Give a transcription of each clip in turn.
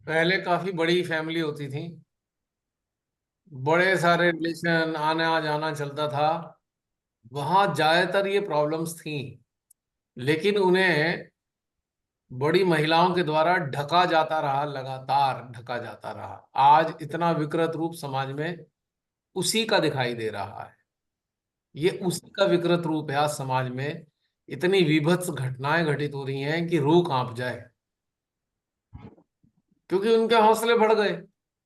पहले काफी बड़ी फैमिली होती थी। बड़े सारे रिलेशन आना जाना चलता था। वहां ज्यादातर ये प्रॉब्लम्स थी, लेकिन उन्हें बड़ी महिलाओं के द्वारा ढका जाता रहा, लगातार ढका जाता रहा। आज इतना विकृत रूप समाज में उसी का दिखाई दे रहा है। ये उसी का विकृत रूप है। आज समाज में इतनी विभत्स घटनाएं घटित हो रही हैं कि रूह कांप जाए, क्योंकि उनके हौसले बढ़ गए,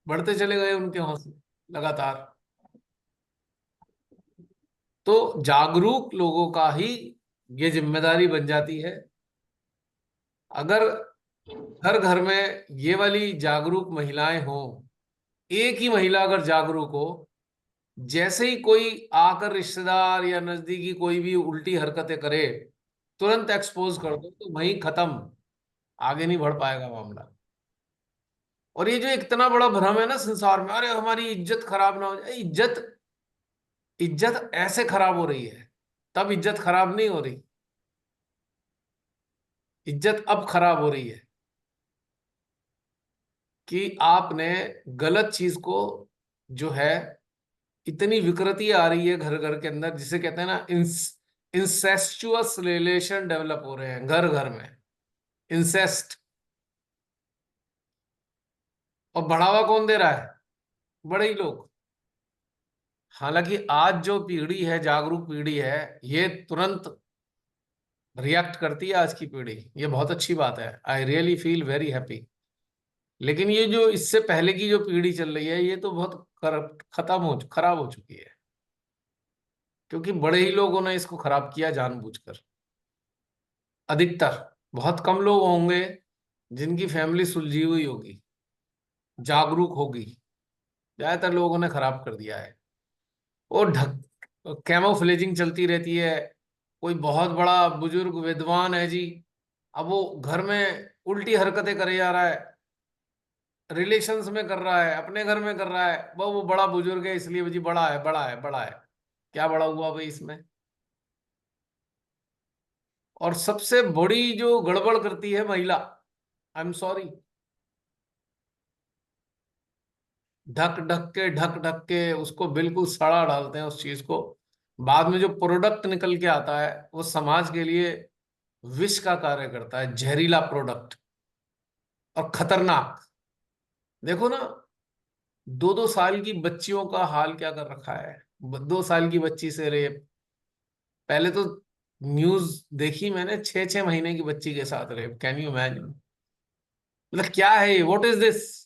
बढ़ते चले गए उनके हौसले लगातार। तो जागरूक लोगों का ही ये जिम्मेदारी बन जाती है। अगर हर घर में ये वाली जागरूक महिलाएं हों, एक ही महिला अगर जागरूक हो, जैसे ही कोई आकर रिश्तेदार या नजदीकी कोई भी उल्टी हरकतें करे, तुरंत एक्सपोज कर दो, तो वहीं खत्म। आगे नहीं बढ़ पाएगा मामला। और ये जो इतना बड़ा भ्रम है ना संसार में, अरे हमारी इज्जत खराब ना हो जाए। इज्जत इज्जत ऐसे खराब हो रही है, तब इज्जत खराब नहीं हो रही। इज्जत अब खराब हो रही है कि आपने गलत चीज को, जो है, इतनी विकृति आ रही है घर घर के अंदर, जिसे कहते हैं ना, इंसेस्चुअस रिलेशन डेवलप हो रहे हैं घर घर में। इंसेस्ट। और बढ़ावा कौन दे रहा है? बड़े ही लोग। हालांकि आज जो पीढ़ी है, जागरूक पीढ़ी है, ये तुरंत रिएक्ट करती है। आज की पीढ़ी, ये बहुत अच्छी बात है। I really feel very happy. लेकिन ये जो इससे पहले की जो पीढ़ी चल रही है, ये तो बहुत खत्म हो, खराब हो चुकी है, क्योंकि बड़े ही लोगों ने इसको खराब किया जानबूझकर। अधिकतर, बहुत कम लोग होंगे जिनकी फैमिली सुलझी हुई होगी, जागरूक होगी। ज्यादातर लोगों ने खराब कर दिया है। और ढक कैमोफ्लेजिंग चलती रहती है। कोई बहुत बड़ा बुजुर्ग विद्वान है जी, अब वो घर में उल्टी हरकतें करे जा रहा है, रिलेशंस में कर रहा है, अपने घर में कर रहा है। वो बड़ा बुजुर्ग है इसलिए जी, बड़ा है, बड़ा है, बड़ा है। क्या बड़ा हुआ भाई इसमें? और सबसे बड़ी जो गड़बड़ करती है महिला, आई एम सॉरी, ढक ढक के उसको बिल्कुल सड़ा डालते हैं उस चीज को। बाद में जो प्रोडक्ट निकल के आता है, वो समाज के लिए विष का कार्य करता है, जहरीला प्रोडक्ट और खतरनाक। देखो ना, 2-2 साल की बच्चियों का हाल क्या कर रखा है। 2 साल की बच्ची से रेप। पहले तो न्यूज देखी मैंने, 6-6 महीने की बच्ची के साथ रेप। Can you imagine? मतलब क्या है ये? What is this?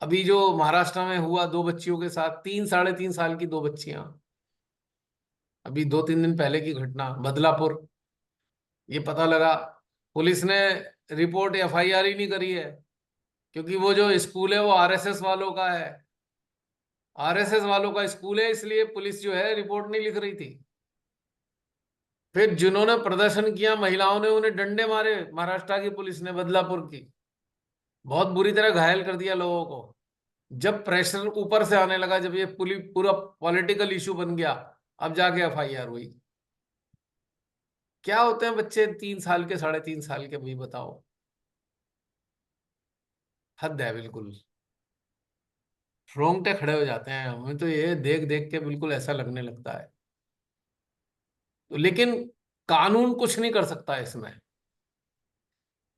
अभी जो महाराष्ट्र में हुआ 2 बच्चियों के साथ, 3 साढ़े 3 साल की 2 बच्चियां, अभी 2-3 दिन पहले की घटना, बदलापुर। ये पता लगा, पुलिस ने रिपोर्ट एफआईआर ही नहीं करी है, क्योंकि वो जो स्कूल है वो आरएसएस वालों का है। आरएसएस वालों का स्कूल है, इसलिए पुलिस जो है रिपोर्ट नहीं लिख रही थी। फिर जिन्होंने प्रदर्शन किया महिलाओं ने, उन्हें डंडे मारे महाराष्ट्र की पुलिस ने, बदलापुर की। बहुत बुरी तरह घायल कर दिया लोगों को। जब प्रेशर ऊपर से आने लगा, जब ये पूरा पॉलिटिकल इशू बन गया, अब जाके एफआईआर हुई। क्या होते हैं बच्चे 3 साल के, साढ़े 3 साल के, भाई बताओ। हद है बिल्कुल। रोंगटे खड़े हो जाते हैं हमें तो ये देख देख के, बिल्कुल ऐसा लगने लगता है। तो लेकिन कानून कुछ नहीं कर सकता इसमें।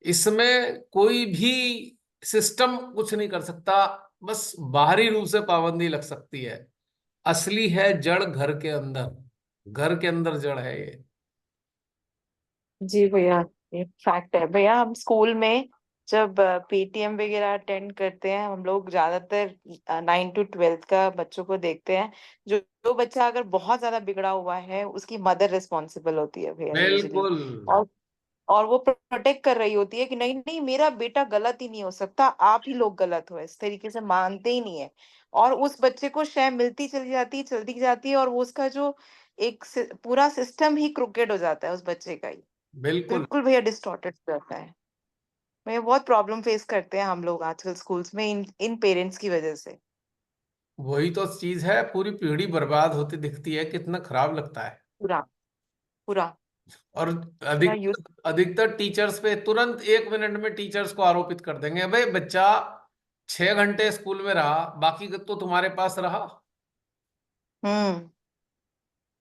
इसमें कोई भी सिस्टम कुछ नहीं कर सकता। बस बाहरी रूप से पाबंदी लग सकती है। असली है जड़ घर के अंदर। घर के अंदर जड़ है ये। जी भैया, ये फैक्ट है भैया। हम स्कूल में जब पीटीएम वगैरह अटेंड करते हैं, हम लोग ज्यादातर 9 to 12 का बच्चों को देखते हैं। जो जो बच्चा अगर बहुत ज्यादा बिगड़ा हुआ है, उसकी मदर रिस्पॉन्सिबल होती है भैया यूजली। बिल्कुल। और और वो प्रोटेक्ट कर रही होती है कि नहीं नहीं, मेरा बेटा गलत ही नहीं हो सकता, आप ही लोग गलत हो। इस तरीके से मानते ही नहीं है। और उस बच्चे को शय मिलती चलती जाती है, और वो उसका जो पूरा सिस्टम ही क्रुकेड हो जाता है उस बच्चे का ही। बिल्कुल। बिल्कुल भैया, डिस्टॉर्टेड रहता है। भैया बहुत प्रॉब्लम फेस करते हैं हम लोग आजकल स्कूल्स में, इन इन पेरेंट्स की वजह से। वही तो चीज है, पूरी पीढ़ी बर्बाद होती दिखती है, कितना खराब लगता है। पूरा पूरा। और इतना यूज। अधिकतर अधिकतर टीचर्स पे तुरंत 1 मिनट में टीचर्स को आरोपित कर देंगे, भाई बच्चा 6 घंटे स्कूल में रहा, बाकी का तो तुम्हारे पास रहा। हम्म।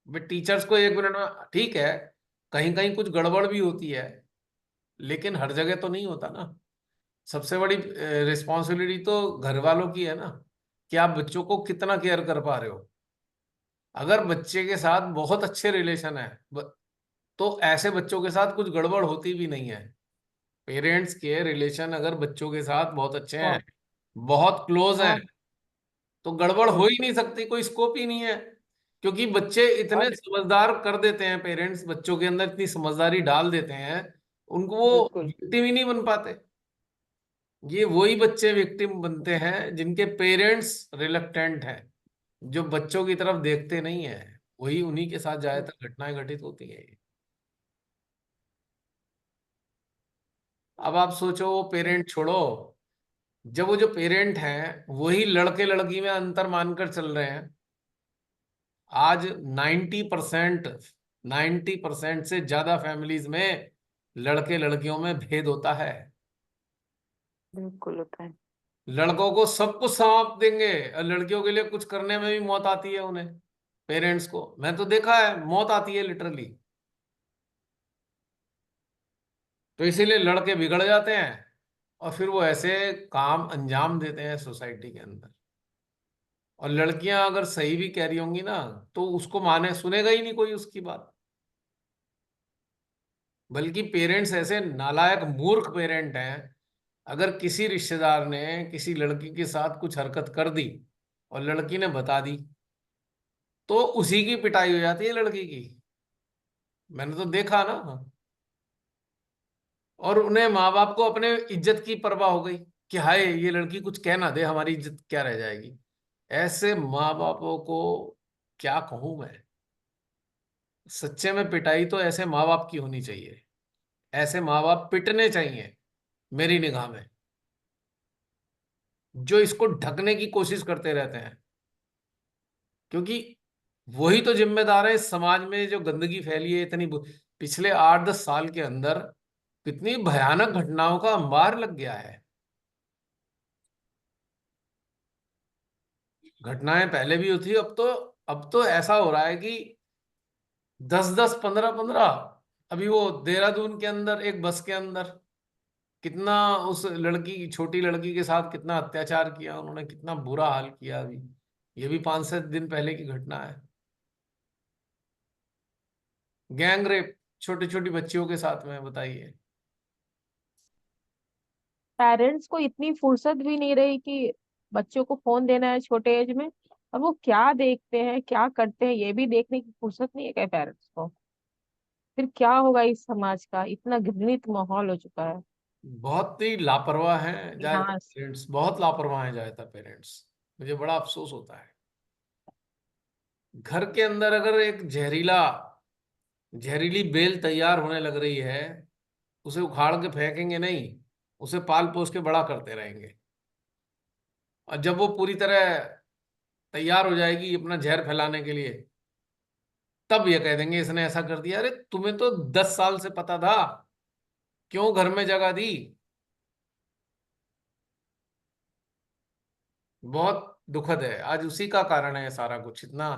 भाई टीचर्स को 1 मिनट में, ठीक है, कहीं कहीं कुछ गड़बड़ भी होती है, लेकिन हर जगह तो नहीं होता ना। सबसे बड़ी रिस्पॉन्सिबिलिटी तो घर वालों की है ना, कि आप बच्चों को कितना केयर कर पा रहे हो। अगर बच्चे के साथ बहुत अच्छे रिलेशन है, तो ऐसे बच्चों के साथ कुछ गड़बड़ होती भी नहीं है। पेरेंट्स के रिलेशन अगर बच्चों के साथ बहुत अच्छे हैं, बहुत बहुत क्लोज हैं, बहुत। तो गड़बड़ हो ही बिल्कुल। नहीं सकती, कोई स्कोप ही नहीं है। क्योंकि बच्चे इतने और समझदार कर देते हैं, पेरेंट्स बच्चों के अंदर इतनी समझदारी डाल देते हैं, उनको वो बिल्कुल। विक्टिम ही नहीं बन पाते। ये वही बच्चे विक्टिम बनते हैं जिनके पेरेंट्स रिलक्टेंट हैं, जो बच्चों की तरफ देखते नहीं है, वही उन्हीं के साथ ज्यादातर घटनाएं घटित होती है। अब आप सोचो, वो पेरेंट छोड़ो, जब वो जो पेरेंट हैं वही लड़के लड़की में अंतर मानकर चल रहे हैं। आज 90%, 90% से ज्यादा फैमिलीज में लड़के लड़कियों में भेद होता है। बिल्कुल होता है। लड़कों को सब कुछ सौंप देंगे, और लड़कियों के लिए कुछ करने में भी मौत आती है उन्हें। पेरेंट्स को मैं तो देखा है, मौत आती है लिटरली। तो इसीलिए लड़के बिगड़ जाते हैं, और फिर वो ऐसे काम अंजाम देते हैं सोसाइटी के अंदर। और लड़कियां अगर सही भी कह रही होंगी ना, तो उसको माने सुनेगा ही नहीं कोई उसकी बात। बल्कि पेरेंट्स ऐसे नालायक मूर्ख पेरेंट हैं, अगर किसी रिश्तेदार ने किसी लड़की के साथ कुछ हरकत कर दी और लड़की ने बता दी, तो उसी की पिटाई हो जाती है लड़की की। मैंने तो देखा ना। और उन्हें माँ बाप को अपने इज्जत की परवाह हो गई, कि हाय ये लड़की कुछ कह ना दे, हमारी इज्जत क्या रह जाएगी। ऐसे माँ बापों को क्या कहूं मैं। सच्चे में पिटाई तो ऐसे माँ बाप की होनी चाहिए, ऐसे माँ बाप पिटने चाहिए मेरी निगाह में, जो इसको ढकने की कोशिश करते रहते हैं। क्योंकि वही तो जिम्मेदार है इस समाज में जो गंदगी फैली है इतनी। पिछले 8-10 साल के अंदर कितनी भयानक घटनाओं का अंबार लग गया है। घटनाएं पहले भी होती, अब तो ऐसा हो रहा है कि 10-10, 15-15। अभी वो देहरादून के अंदर एक बस के अंदर कितना, उस लड़की, छोटी लड़की के साथ कितना अत्याचार किया उन्होंने, कितना बुरा हाल किया। अभी ये भी 5-7 दिन पहले की घटना है। गैंग रेप छोटी छोटी बच्चियों के साथ में, बताइए। पेरेंट्स को इतनी फुर्सत भी नहीं रही कि बच्चों को फोन देना है छोटे एज में, और वो क्या देखते हैं क्या करते हैं ये भी देखने की फुर्सत नहीं है क्या पेरेंट्स को। फिर क्या होगा इस समाज का, इतना घृणित माहौल हो चुका है। बहुत ही लापरवाह हैं ज्यादातर यहाँ पेरेंट्स, बहुत लापरवाह हैं ज्यादातर पेरेंट्स। मुझे बड़ा अफसोस होता है। घर के अंदर अगर एक जहरीली बेल तैयार होने लग रही है, उसे उखाड़ के फेंकेंगे नहीं, उसे पाल पोस के बड़ा करते रहेंगे। और जब वो पूरी तरह तैयार हो जाएगी अपना जहर फैलाने के लिए, तब ये कह देंगे इसने ऐसा कर दिया। अरे तुम्हें तो 10 साल से पता था, क्यों घर में जगह दी। बहुत दुखद है, आज उसी का कारण है सारा कुछ। इतना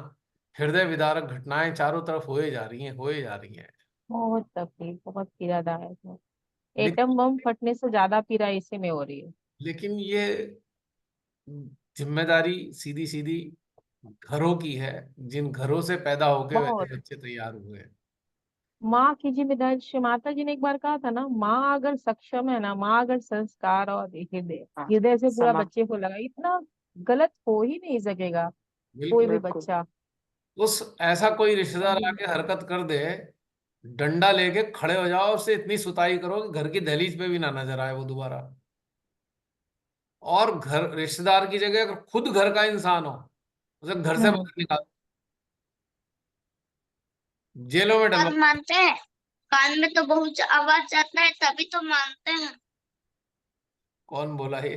हृदय विदारक घटनाएं चारों तरफ होए जा रही हैं, होए जा रही हैं। बहुत तकलीफ, बहुत पीड़ादायक है। एटम लेकिन बम फटने से ज्यादा पीड़ा इसी में हो रही है। लेकिन ये जिम्मेदारी सीधी सीधी घरों की है, जिन घरों से पैदा होके बहुत। वैसे बच्चे तैयार हुए हैं। माँ की जिम्मेदारी, श्री माता जी ने एक बार कहा था ना, माँ अगर सक्षम है ना, माँ अगर संस्कार और हृदय हाँ। हृदय से पूरा समा। बच्चे को लगा, इतना गलत हो ही नहीं सकेगा कोई बिल्कुल। भी बिल्कुल। बच्चा। उस ऐसा कोई रिश्तेदार अभी आके हरकत कर दे, डंडा लेके खड़े हो जाओ, उससे इतनी सुताई करो कि घर की दहलीज पे भी ना नजर आए वो दोबारा। और घर रिश्तेदार की जगह अगर खुद घर का इंसान हो, उसे घर से हम्म। बाहर निकाल, जेलों में बात डलवा। मानते हैं। कान में तो बहुत आवाज आता है तभी तो मानते हैं। कौन बोला ये?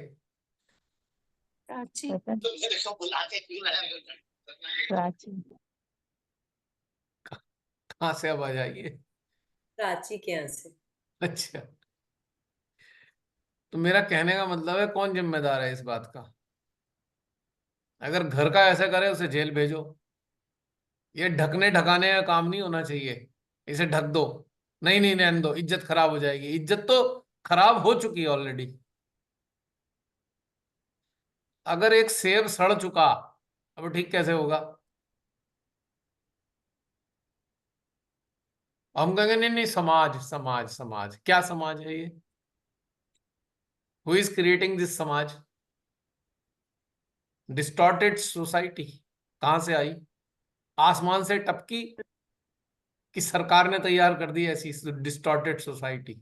प्राची। पता नहीं, प्राची। कहाँ से आवाज आई है? प्राची के यहाँ से। अच्छा, तो मेरा कहने का मतलब है कौन जिम्मेदार है इस बात का? अगर घर का ऐसा करे उसे जेल भेजो। ये ढकने ढकाने का काम नहीं होना चाहिए। इसे ढक दो, नहीं नहीं रहने दो, इज्जत खराब हो जाएगी। इज्जत तो खराब हो चुकी है ऑलरेडी। अगर एक सेब सड़ चुका, अब ठीक कैसे होगा? हम कहेंगे नहीं नहीं, समाज समाज समाज, क्या समाज है ये? हु इज क्रिएटिंग दिस समाज? डिस्टॉर्टेड सोसाइटी कहां से आई? आसमान से टपकी कि सरकार ने तैयार कर दी ऐसी डिस्टॉर्टेड सोसाइटी?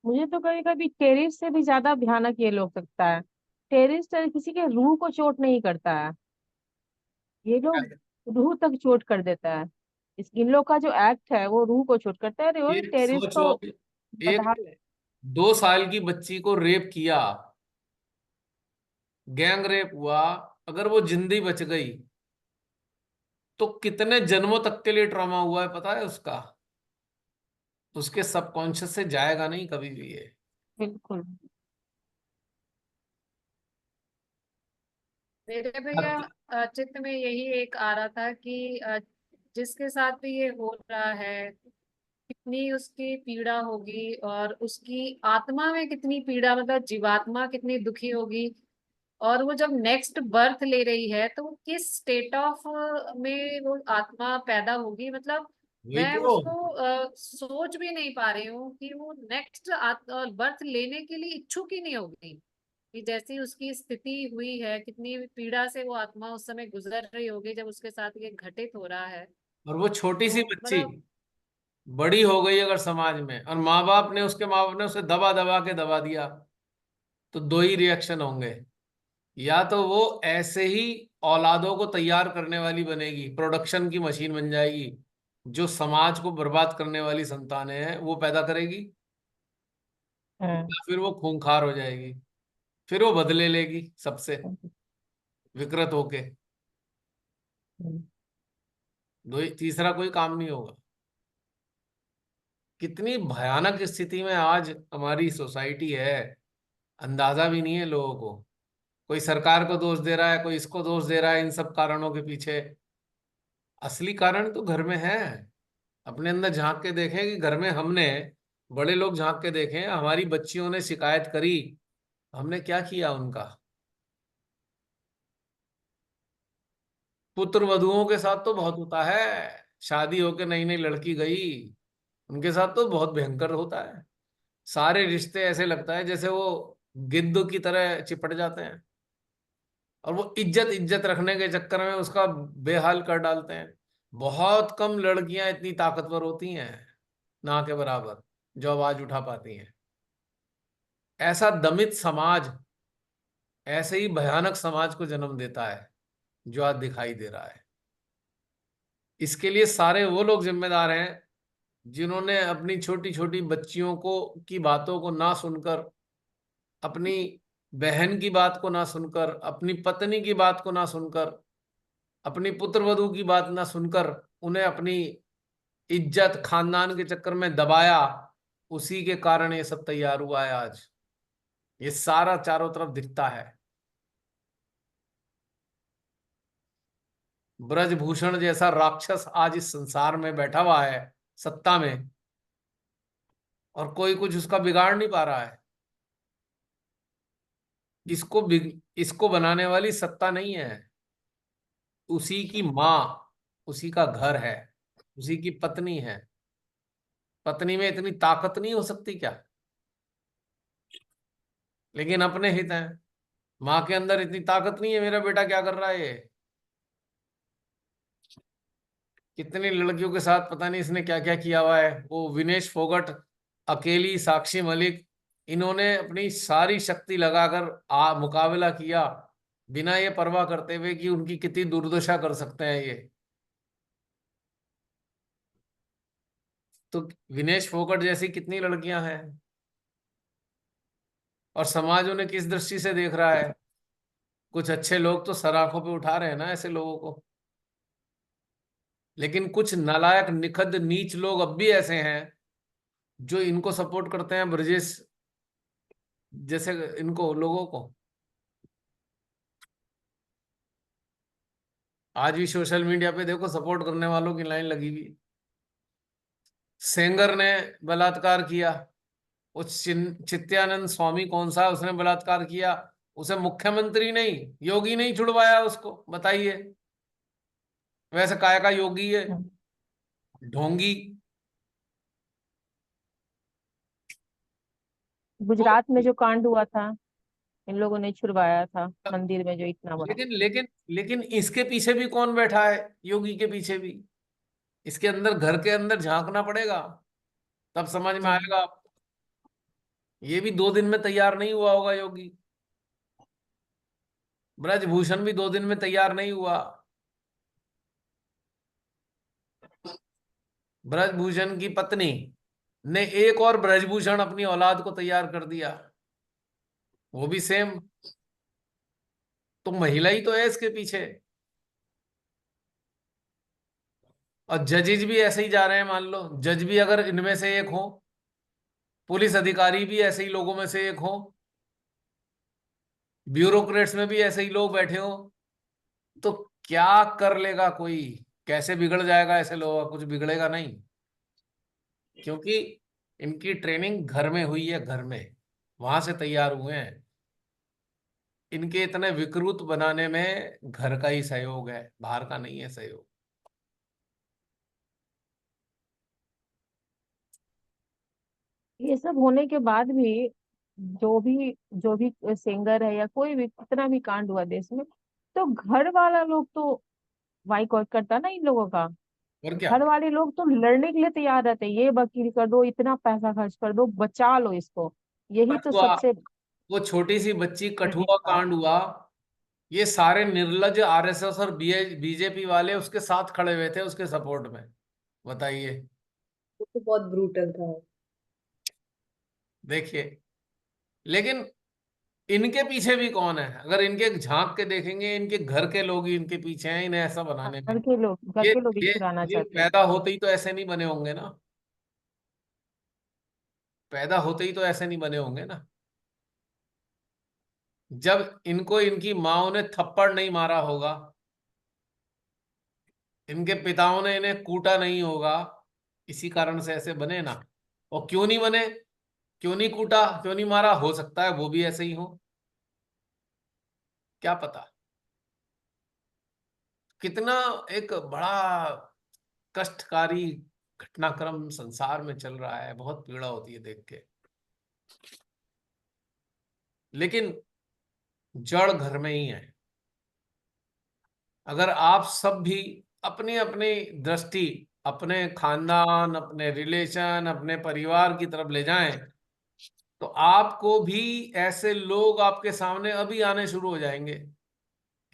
मुझे तो कभी कभी टेररिस्ट से भी ज्यादा भयानक ये लोग लगता है। टेररिस्ट किसी के रूह को चोट नहीं करता है, ये लोग रूह तक चोट कर देता है। इन लोग का जो एक्ट है वो रूह को चोट करता है। अरे वो ये टेररिस्ट सोच लो, तो एक बदहाल है। 2 साल की बच्ची को रेप किया, गैंग रेप हुआ, अगर वो जिंदी बच गई तो कितने जन्मों तक के लिए ट्रॉमा हुआ है पता है उसका? उसके सबकॉन्शियस से जाएगा नहीं कभी भी ये। बिल्कुल। मेरे भैया हत्या- चित्त में यही एक आ रहा था कि जिसके साथ भी ये हो रहा है, कितनी उसकी पीड़ा होगी, और उसकी आत्मा में कितनी पीड़ा, मतलब जीवात्मा कितनी दुखी होगी। और वो जब नेक्स्ट बर्थ ले रही है तो वो किस स्टेट ऑफ में वो आत्मा पैदा होगी, मतलब वही मैं तो। उसको सोच भी नहीं पा रही हूँ कि वो नेक्स्ट बर्थ लेने के लिए इच्छुक ही नहीं होगी। कि जैसी उसकी स्थिति हुई है, कितनी पीड़ा से वो आत्मा उस समय गुजर रही होगी जब उसके साथ ये घटित हो रहा है। और वो छोटी सी तो बच्ची मतलब बड़ी हो गई अगर समाज में, और माँ बाप ने उसे दबा दबा के दबा दिया, तो दो ही रिएक्शन होंगे। या तो वो ऐसे ही औलादों को तैयार करने वाली बनेगी, प्रोडक्शन की मशीन बन जाएगी, जो समाज को बर्बाद करने वाली संतानें हैं वो पैदा करेगी। हाँ। या फिर वो खूंखार हो जाएगी, फिर वो बदले लेगी सबसे विकृत होके। तीसरा कोई काम नहीं होगा। कितनी भयानक स्थिति में आज हमारी सोसाइटी है, अंदाजा भी नहीं है लोगों को। कोई सरकार को दोष दे रहा है, कोई इसको दोष दे रहा है इन सब कारणों के पीछे। असली कारण तो घर में है। अपने अंदर झांक के देखें कि घर में हमने, बड़े लोग झांक के देखें, हमारी बच्चियों ने शिकायत करी, हमने क्या किया उनका? पुत्र वधुओं के साथ तो बहुत होता है। शादी होके नई नई लड़की गई, उनके साथ तो बहुत भयंकर होता है। सारे रिश्ते ऐसे लगता है जैसे वो गिद्ध की तरह चिपट जाते हैं, और वो इज्जत इज्जत रखने के चक्कर में उसका बेहाल कर डालते हैं। बहुत कम लड़कियां इतनी ताकतवर होती हैं, ना के बराबर, जो आवाज उठा पाती हैं। ऐसा दमित समाज ऐसे ही भयानक समाज को जन्म देता है जो आज दिखाई दे रहा है। इसके लिए सारे वो लोग जिम्मेदार हैं जिन्होंने अपनी छोटी छोटी बच्चियों को की बातों को ना सुनकर, अपनी बहन की बात को ना सुनकर, अपनी पत्नी की बात को ना सुनकर, अपनी पुत्र वधू की बात ना सुनकर, उन्हें अपनी इज्जत खानदान के चक्कर में दबाया। उसी के कारण ये सब तैयार हुआ है आज। ये सारा चारों तरफ दिखता है। ब्रजभूषण जैसा राक्षस आज इस संसार में बैठा हुआ है, सत्ता में, और कोई कुछ उसका बिगाड़ नहीं पा रहा है। इसको बनाने वाली सत्ता नहीं है, उसी की माँ, उसी का घर है, उसी की पत्नी है। पत्नी में इतनी ताकत नहीं हो सकती क्या? लेकिन अपने हित हैं। माँ के अंदर इतनी ताकत नहीं है, मेरा बेटा क्या कर रहा है ये। कितनी लड़कियों के साथ पता नहीं इसने क्या क्या किया हुआ है। वो विनेश फोगट, अकेली साक्षी मलिक, इन्होंने अपनी सारी शक्ति लगाकर मुकाबला किया, बिना ये परवाह करते हुए कि उनकी कितनी दुर्दशा कर सकते हैं ये। तो विनेश फोगट जैसी कितनी लड़कियां हैं, और समाज उन्हें किस दृष्टि से देख रहा है? कुछ अच्छे लोग तो सर आंखों पे उठा रहे हैं ना ऐसे लोगों को। लेकिन कुछ नालायक निखद नीच लोग अब भी ऐसे हैं जो इनको सपोर्ट करते हैं, ब्रजेश जैसे इनको लोगों को। आज भी सोशल मीडिया पे देखो सपोर्ट करने वालों की लाइन लगी हुई। सेंगर ने बलात्कार किया, उस चित्यानंद स्वामी कौन सा है, उसने बलात्कार किया, उसे मुख्यमंत्री नहीं, योगी नहीं छुड़वाया उसको, बताइए। वैसे काय का योगी है, ढोंगी। तो गुजरात में जो कांड हुआ था, इन लोगों ने छुड़वाया था मंदिर में, जो इतना बड़ा। लेकिन लेकिन लेकिन इसके पीछे भी कौन बैठा है, योगी के पीछे भी। इसके अंदर, घर के अंदर झांकना पड़ेगा, तब समझ में जी। आएगा आपको। ये भी 2 दिन में तैयार नहीं हुआ होगा योगी। ब्रजभूषण भी 2 दिन में तैयार नहीं हुआ। ब्रजभूषण की पत्नी ने एक और ब्रजभूषण अपनी औलाद को तैयार कर दिया, वो भी सेम। तो महिला ही तो है इसके पीछे। और जजेज भी ऐसे ही जा रहे हैं, मान लो जज भी अगर इनमें से एक हो, पुलिस अधिकारी भी ऐसे ही लोगों में से एक हो, ब्यूरोक्रेट्स में भी ऐसे ही लोग बैठे हो, तो क्या कर लेगा कोई? कैसे बिगड़ जाएगा ऐसे लोगों का? कुछ बिगड़ेगा नहीं, क्योंकि इनकी ट्रेनिंग घर में हुई है, घर में, वहां से तैयार हुए हैं। इनके इतने विकृत बनाने में घर का ही सहयोग है, बाहर का नहीं है सहयोग। ये सब होने के बाद भी जो भी सिंगर है या कोई भी, कितना भी कांड हुआ देश में, तो घर वाला लोग तो बाइकआउट करता ना इन लोगों का। और क्या। घर वाले लोग तो लड़ने के लिए तैयार रहते हैं, ये वकील कर दो, इतना पैसा खर्च कर दो, बचा लो इसको। यही तो कठुआ, सबसे वो छोटी सी बच्ची बड़ी कठुआ बात। कांड हुआ, ये सारे निर्लज आरएसएस और बीजेपी वाले उसके साथ खड़े हुए थे, उसके सपोर्ट में, बताइए। वो तो बहुत ब्रूटल था। देखिए, लेकिन इनके पीछे भी कौन है? अगर इनके झांक के देखेंगे, इनके घर के लोग ही इनके पीछे हैं इन्हें ऐसा बनाने में। घर ये के लोग ही ये चुराना ये चाहते हैं। पैदा होते ही तो ऐसे नहीं बने होंगे ना, पैदा होते ही तो ऐसे नहीं बने होंगे ना। जब इनको इनकी माओ ने थप्पड़ नहीं मारा होगा, इनके पिताओं ने इन्हें कूटा नहीं होगा, इसी कारण से ऐसे बने ना। और क्यों नहीं बने, क्यों नहीं कूटा, क्यों नहीं मारा, हो सकता है वो भी ऐसे ही हो, क्या पता। कितना एक बड़ा कष्टकारी घटनाक्रम संसार में चल रहा है, बहुत पीड़ा होती है देख के। लेकिन जड़ घर में ही है। अगर आप सब भी अपनी अपनी दृष्टि अपने खानदान, अपने रिलेशन, अपने परिवार की तरफ ले जाएं, तो आपको भी ऐसे लोग आपके सामने अभी आने शुरू हो जाएंगे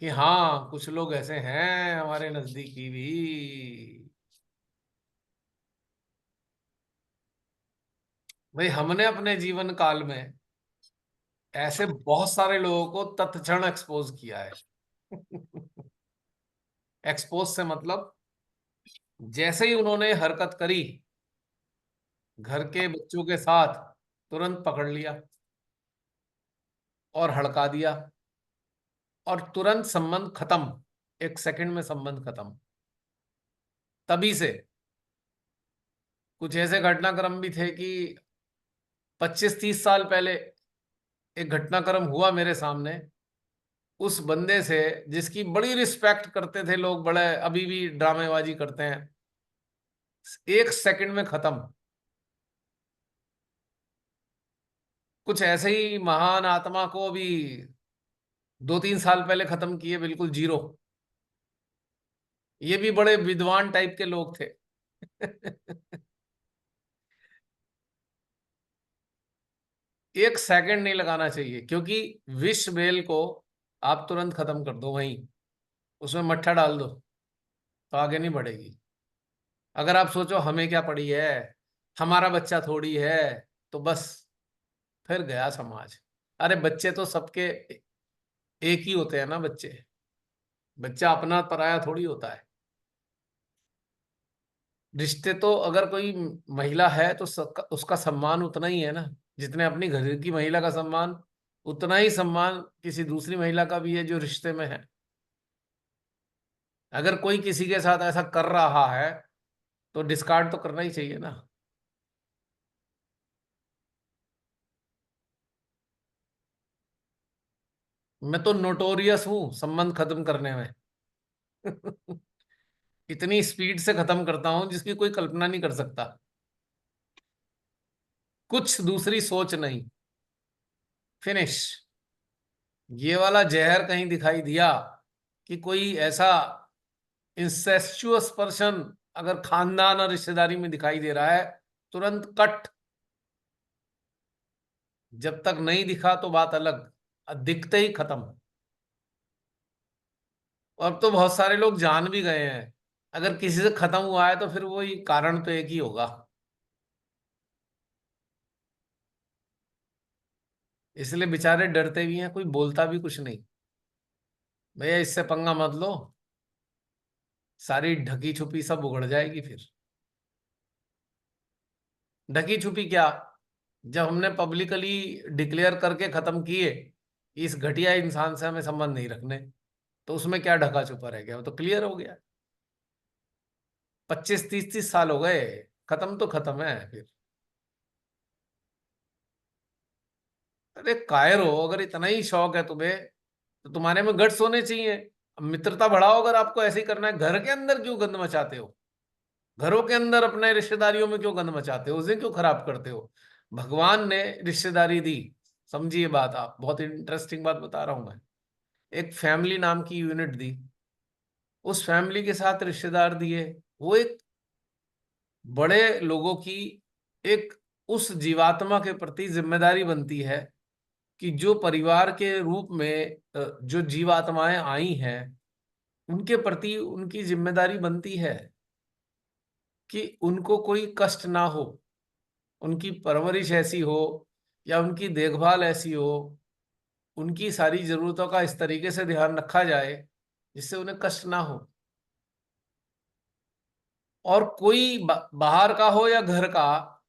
कि हाँ, कुछ लोग ऐसे हैं हमारे नजदीकी भी। भाई, हमने अपने जीवन काल में ऐसे बहुत सारे लोगों को तत्क्षण एक्सपोज किया है। एक्सपोज से मतलब, जैसे ही उन्होंने हरकत करी घर के बच्चों के साथ, तुरंत पकड़ लिया और हड़का दिया, और तुरंत संबंध खत्म, 1 सेकंड में संबंध खत्म। तभी से कुछ ऐसे घटनाक्रम भी थे कि 25-30 साल पहले एक घटनाक्रम हुआ मेरे सामने, उस बंदे से जिसकी बड़ी रिस्पेक्ट करते थे लोग, बड़े अभी भी ड्रामेबाजी करते हैं, 1 सेकंड में खत्म। कुछ ऐसे ही महान आत्मा को भी 2-3 साल पहले खत्म किए, बिल्कुल जीरो। ये भी बड़े विद्वान टाइप के लोग थे। 1 सेकंड नहीं लगाना चाहिए, क्योंकि विष बेल को आप तुरंत खत्म कर दो, वहीं उसमें मट्ठा डाल दो, तो आगे नहीं बढ़ेगी। अगर आप सोचो हमें क्या पड़ी है, हमारा बच्चा थोड़ी है, तो बस फिर गया समाज। अरे बच्चे तो सबके एक ही होते हैं ना, बच्चे, बच्चा अपना पराया थोड़ी होता है। रिश्ते तो अगर कोई महिला है तो उसका सम्मान उतना ही है ना, जितने अपनी घर की महिला का सम्मान, उतना ही सम्मान किसी दूसरी महिला का भी है जो रिश्ते में है। अगर कोई किसी के साथ ऐसा कर रहा है तो डिस्कार्ड तो करना ही चाहिए ना। मैं तो नोटोरियस हूं संबंध खत्म करने में। इतनी स्पीड से खत्म करता हूं जिसकी कोई कल्पना नहीं कर सकता। कुछ दूसरी सोच नहीं, फिनिश। ये वाला जहर कहीं दिखाई दिया कि कोई ऐसा इंसेस्चुअस पर्सन अगर खानदान और रिश्तेदारी में दिखाई दे रहा है, तुरंत कट। जब तक नहीं दिखा तो बात अलग, दिखते ही खत्म। और अब तो बहुत सारे लोग जान भी गए हैं। अगर किसी से खत्म हुआ है तो फिर वही कारण तो एक ही होगा। इसलिए बेचारे डरते भी हैं, कोई बोलता भी कुछ नहीं। भैया इससे पंगा मत लो, सारी ढकी छुपी सब उगड़ जाएगी फिर। ढकी छुपी क्या, जब हमने पब्लिकली डिक्लेयर करके खत्म किए कि इस घटिया इंसान से हमें संबंध नहीं रखने, तो उसमें क्या ढका छुपा रह गया, वो तो क्लियर हो गया। 25-30 साल हो गए, खत्म तो खत्म है फिर। अरे कायर हो, अगर इतना ही शौक है तुम्हें तो तुम्हारे में गट्स होने चाहिए। अब मित्रता बढ़ाओ, अगर आपको ऐसे ही करना है। घर के अंदर क्यों गंद मचाते हो? घरों के अंदर अपने रिश्तेदारियों में क्यों गंद मचाते हो, उसे क्यों खराब करते हो? भगवान ने रिश्तेदारी दी, समझिए बात। आप बहुत इंटरेस्टिंग बात बता रहा हूं मैं। एक फैमिली नाम की यूनिट दी, उस फैमिली के साथ रिश्तेदार दिए। वो एक बड़े लोगों की एक उस जीवात्मा के प्रति जिम्मेदारी बनती है कि जो परिवार के रूप में जो जीवात्माएं आई हैं, उनके प्रति उनकी जिम्मेदारी बनती है कि उनको कोई कष्ट ना हो, उनकी परवरिश ऐसी हो या उनकी देखभाल ऐसी हो, उनकी सारी जरूरतों का इस तरीके से ध्यान रखा जाए जिससे उन्हें कष्ट ना हो। और कोई बाहर का हो या घर का,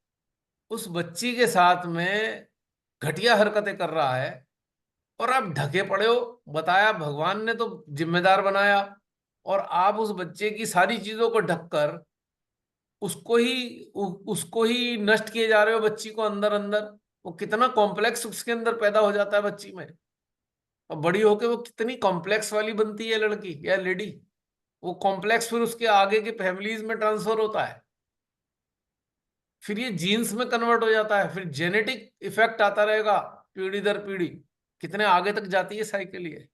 उस बच्ची के साथ में घटिया हरकतें कर रहा है और आप ढके पड़े हो। बताया, भगवान ने तो जिम्मेदार बनाया, और आप उस बच्चे की सारी चीजों को ढककर उसको ही नष्ट किए जा रहे हो, बच्ची को अंदर अंदर। वो कितना कॉम्प्लेक्स उसके अंदर पैदा हो जाता है बच्ची में, और बड़ी होके वो कितनी कॉम्प्लेक्स वाली बनती है लड़की या लेडी। वो कॉम्प्लेक्स फिर उसके आगे के फैमिलीज में ट्रांसफर होता है, फिर ये जीन्स में कन्वर्ट हो जाता है, फिर जेनेटिक इफेक्ट आता रहेगा पीढ़ी दर पीढ़ी। कितने आगे तक जाती है साइकिल ये।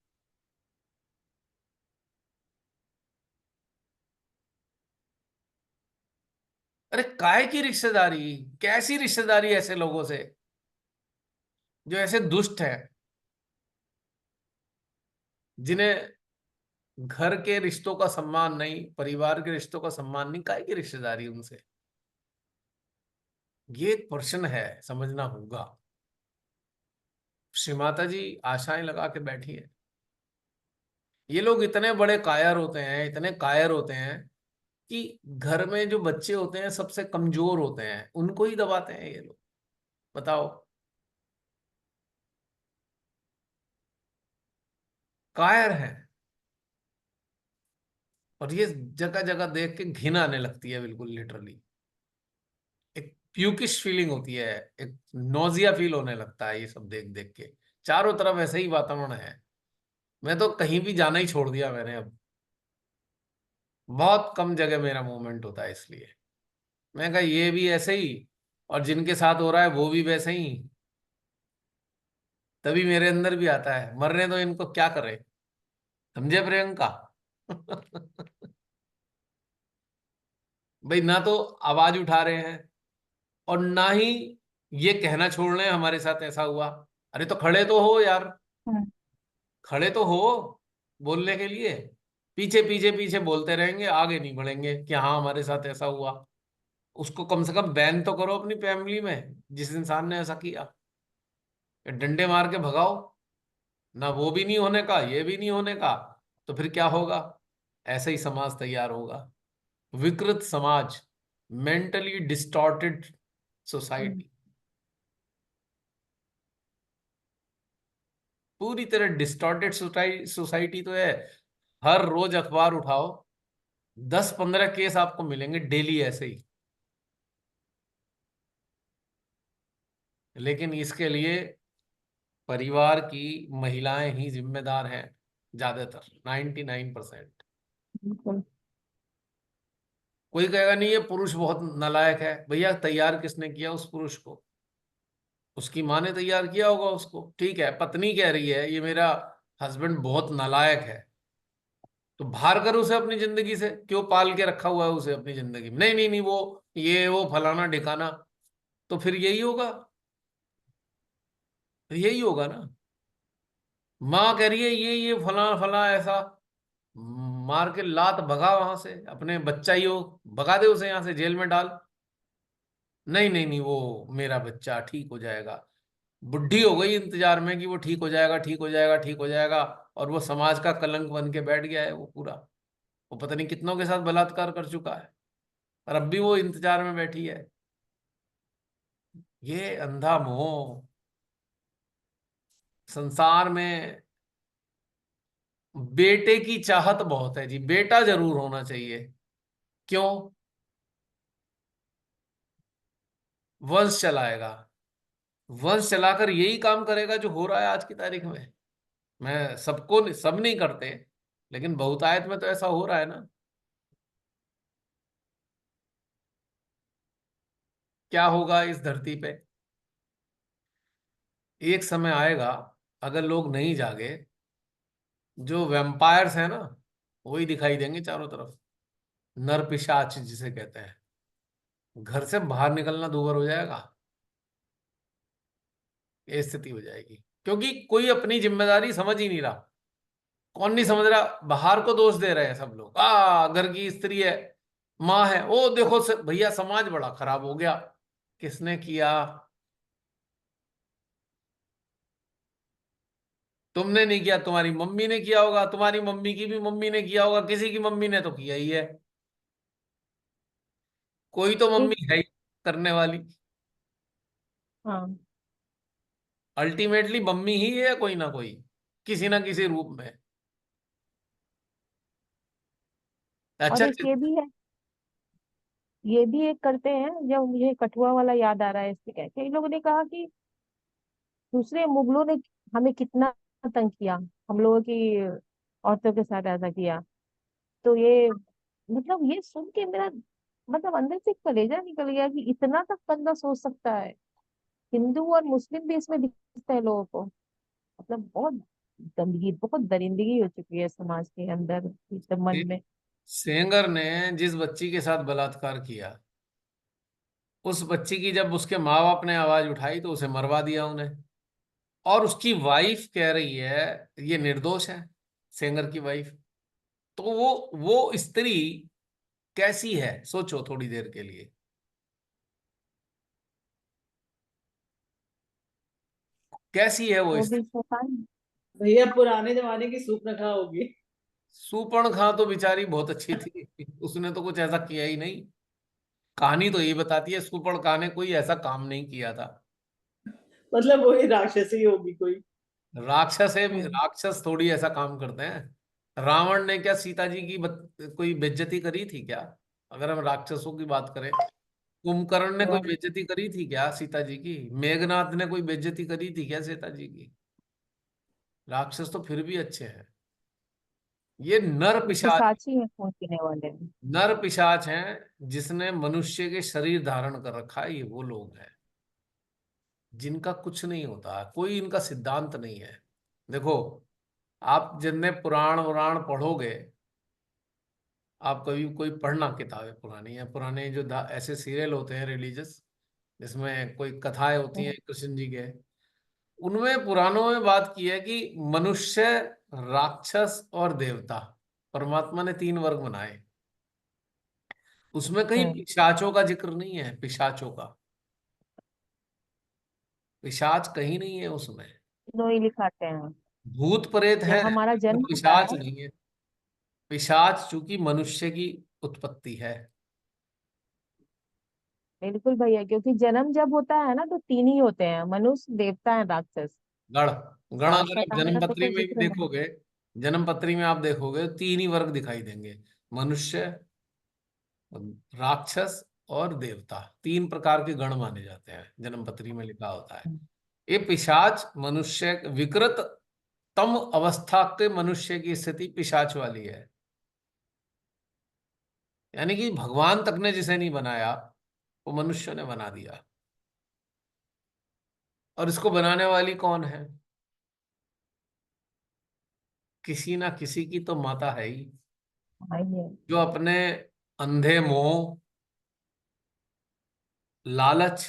अरे काय की रिश्तेदारी, कैसी रिश्तेदारी ऐसे लोगों से जो ऐसे दुष्ट है, जिन्हें घर के रिश्तों का सम्मान नहीं, परिवार के रिश्तों का सम्मान नहीं, काय की रिश्तेदारी उनसे? ये एक प्रश्न है, समझना होगा। श्री माता जी आशाएं लगा के बैठी है। ये लोग इतने बड़े कायर होते हैं, इतने कायर होते हैं कि घर में जो बच्चे होते हैं सबसे कमजोर होते हैं, उनको ही दबाते हैं ये लोग। बताओ, कायर है। और ये जगह जगह देख के घिन आने लगती है, बिल्कुल लिटरली। एक प्यूकिश फीलिंग होती है, एक नोजिया फील होने लगता है ये सब देख देख के। चारों तरफ ऐसे ही वातावरण है। मैं तो कहीं भी जाना ही छोड़ दिया मैंने अब। बहुत कम जगह मेरा मूवमेंट होता है, इसलिए मैं कहा ये भी ऐसे ही, और जिनके साथ हो रहा है वो भी वैसे ही। तभी मेरे अंदर भी आता है, मरने दो इनको, क्या करे। समझे प्रियंका? भाई ना तो आवाज उठा रहे हैं, और ना ही ये कहना छोड़ रहे हैं हमारे साथ ऐसा हुआ। अरे तो खड़े तो हो यार, हम्म। खड़े तो हो बोलने के लिए। पीछे पीछे पीछे बोलते रहेंगे, आगे नहीं बढ़ेंगे कि हाँ हमारे साथ ऐसा हुआ। उसको कम से कम बैन तो करो अपनी फैमिली में, जिस इंसान ने ऐसा किया। या डंडे मार के भगाओ, ना वो भी नहीं होने का, ये भी नहीं होने का, तो फिर क्या होगा? ऐसा ही समाज तैयार होगा, विकृत समाज। मेंटली डिस्टॉर्टेड सोसाइटी, पूरी तरह डिस्टॉर्टेड सोसाइटी तो है। हर रोज अखबार उठाओ, 10-15 केस आपको मिलेंगे डेली ऐसे ही। लेकिन इसके लिए परिवार की महिलाएं ही जिम्मेदार हैं, ज्यादातर 99%। बिल्कुल। कोई कहेगा नहीं ये पुरुष बहुत नालायक है, भैया तैयार किसने किया उस पुरुष को? उसकी माँ ने तैयार किया होगा उसको। ठीक है, पत्नी कह रही है ये मेरा हस्बैंड बहुत नालायक है, तो बाहर कर उसे अपनी जिंदगी से। क्यों पाल के रखा हुआ है उसे अपनी जिंदगी में? नहीं नहीं नहीं, वो ये वो फलाना ढिकाना, तो फिर यही होगा, यही होगा ना। माँ कह रही है ये फला फला ऐसा, मार के लात भगा वहां से, अपने बच्चा ही हो, भगा दे उसे यहां से, जेल में डाल। नहीं नहीं नहीं, वो मेरा बच्चा ठीक हो जाएगा। बुढ़ी हो गई इंतजार में कि वो ठीक हो जाएगा, ठीक हो जाएगा, ठीक हो जाएगा, और वो समाज का कलंक बन के बैठ गया है वो पूरा। वो पता नहीं कितनों के साथ बलात्कार कर चुका है, और अब भी वो इंतजार में बैठी है। ये अंधा मोह संसार में। बेटे की चाहत बहुत है जी, बेटा जरूर होना चाहिए। क्यों? वंश चलाएगा। वंश चलाकर यही काम करेगा जो हो रहा है आज की तारीख में। मैं सबको, सब नहीं करते, लेकिन बहुतायत में तो ऐसा हो रहा है ना। क्या होगा इस धरती पे? एक समय आएगा, अगर लोग नहीं जागे, जो वैम्पायर्स हैं ना, वही दिखाई देंगे चारों तरफ। नर पिशाच जिसे कहते हैं, घर से बाहर निकलना दूभर हो जाएगा। ये स्थिति हो जाएगी, क्योंकि कोई अपनी जिम्मेदारी समझ ही नहीं रहा। कौन नहीं समझ रहा? बाहर को दोष दे रहे हैं सब लोग। घर की स्त्री है, माँ है, ओ देखो भैया समाज बड़ा खराब हो गया। किसने किया? तुमने नहीं किया, तुम्हारी मम्मी ने किया होगा, तुम्हारी मम्मी की भी मम्मी ने किया होगा, किसी की मम्मी ने तो किया ही है। कोई तो एक, मम्मी है ही करने वाली। हाँ, अल्टीमेटली मम्मी ही है कोई ना कोई, किसी ना किसी रूप में। और अच्छा एक ये भी है, ये भी एक करते हैं। जब मुझे कठुआ वाला याद आ रहा है, इससे कई लोगों ने कहा कि दूसरे मुगलों ने हमें कितना तंग किया, हम लोगों की औरतों के साथ ऐसा किया। तो ये, मतलब ये सुन के मेरा, मतलब अंदर से कलेजा निकल गया कि इतना तक बंदा सोच सकता है। हिंदू और मुस्लिम भी इसमें दिखता है लोगों को। मतलब बहुत गंदगी, बहुत दरिंदगी हो चुकी है समाज के अंदर, इस मन में। सेंगर ने जिस बच्ची के साथ बलात्कार किया, उस बच्ची की जब उसके माँ बाप ने आवाज उठाई तो उसे मरवा दिया उन्हें। और उसकी वाइफ कह रही है ये निर्दोष है, सेंगर की वाइफ। तो वो स्त्री कैसी है, सोचो थोड़ी देर के लिए। कैसी है वो वो भी स्त्री? शैतान। भैया पुराने जमाने की सूपनखा होगी। सुपर्ण खां तो बेचारी बहुत अच्छी थी, उसने तो कुछ ऐसा किया ही नहीं। कहानी तो ये बताती है सुपर्ण खां ने कोई ऐसा काम नहीं किया था। मतलब वही राक्षसी होगी कोई। राक्षस है, हम्म। राक्षस थोड़ी ऐसा काम करते हैं। रावण ने क्या सीता जी की कोई बेइज्जती करी थी क्या? अगर हम राक्षसों की बात करें, कुंभकर्ण ने कोई हाँ, बेइज्जती करी थी क्या सीता जी की? मेघनाथ ने कोई बेइज्जती करी थी क्या सीता जी की? राक्षस तो फिर भी अच्छे हैं। ये नर पिशाच, पिशाची है खून पीने वाले। नर पिशाच हैं जिसने मनुष्य के शरीर धारण कर रखा है। ये वो लोग हैं जिनका कुछ नहीं होता, कोई इनका सिद्धांत नहीं है। देखो, आप जितने पुराण वुराण पढ़ोगे, आप कभी कोई पढ़ना किताबें पुरानी या पुराने जो ऐसे सीरियल होते हैं रिलीजियस, जिसमें कोई कथाएं होती हैं कृष्ण जी के, उनमें पुराणों में बात की है कि मनुष्य, राक्षस और देवता, परमात्मा ने 3 वर्ग बनाए। उसमें कहीं हम्म। पिशाचों का जिक्र नहीं है, पिशाचों का। पिशाच कहीं नहीं है उसमें। तीनों ही लिखाते हैं। भूत प्रेत है, जब हमारा तो जन्म होता पिशाच है, नहीं है। पिशाच चूंकि मनुष्य की उत्पत्ति है। बिल्कुल भैया, क्योंकि जन्म जब होता है ना तो तीन ही होते हैं, मनुष्य, देवता है, राक्षस। गण गण और अगर आप शैतान जन्म का तो पत्री कोई में भी जिक्र नहीं। देखोगे, जन्म पत्री में आप देखोगे तीन ही वर्ग दिखाई देंगे, मनुष्य, राक्षस और देवता। तीन प्रकार के गण माने जाते हैं, जन्म पत्री में लिखा होता है। ये पिशाच मनुष्य विकृत तम अवस्था के मनुष्य की स्थिति पिशाच वाली है। यानी कि भगवान तक ने जिसे नहीं बनाया वो मनुष्य ने बना दिया। और इसको बनाने वाली कौन है? किसी ना किसी की तो माता है ही, हाँ ये जो अपने अंधे मोह, लालच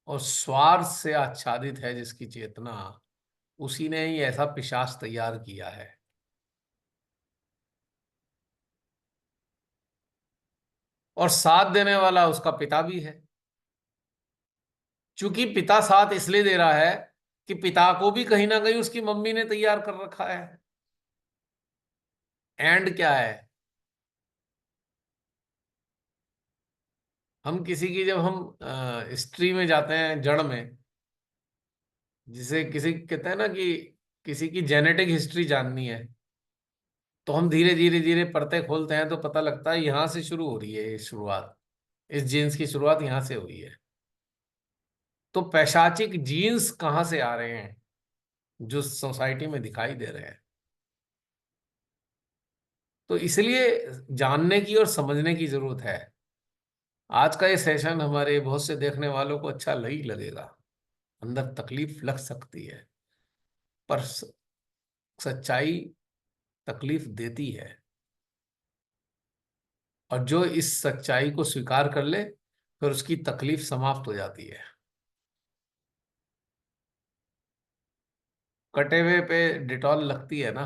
और स्वार्थ से आच्छादित है, जिसकी चेतना, उसी ने ही ऐसा पिशाच तैयार किया है। और साथ देने वाला उसका पिता भी है। चूंकि पिता साथ इसलिए दे रहा है कि पिता को भी कहीं ना कहीं उसकी मम्मी ने तैयार कर रखा है। एंड क्या है? हम किसी की, जब हम हिस्ट्री में जाते हैं, जड़ में, जिसे किसी कहते हैं ना कि किसी की जेनेटिक हिस्ट्री जाननी है, तो हम धीरे धीरे धीरे परतें खोलते हैं तो पता लगता है यहां से शुरू हो रही है ये शुरुआत, इस जीन्स की शुरुआत यहां से हुई है। तो पैशाचिक जीन्स कहाँ से आ रहे हैं जो सोसाइटी में दिखाई दे रहे हैं? तो इसलिए जानने की और समझने की जरूरत है। आज का ये सेशन हमारे बहुत से देखने वालों को अच्छा नहीं लगेगा, अंदर तकलीफ लग सकती है, पर सच्चाई तकलीफ देती है। और जो इस सच्चाई को स्वीकार कर ले, फिर उसकी तकलीफ समाप्त हो जाती है। कटे हुए पे डिटॉल लगती है ना,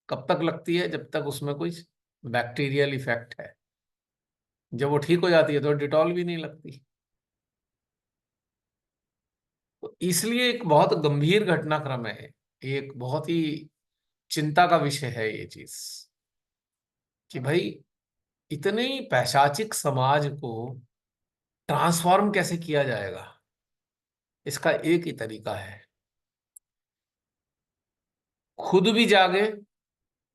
कब तक लगती है? जब तक उसमें कोई बैक्टीरियल इफेक्ट है। जब वो ठीक हो जाती है तो डिटॉल भी नहीं लगती। तो इसलिए एक बहुत गंभीर घटनाक्रम है, एक बहुत ही चिंता का विषय है ये चीज, कि भाई इतने पैशाचिक समाज को ट्रांसफॉर्म कैसे किया जाएगा। इसका एक ही तरीका है, खुद भी जागे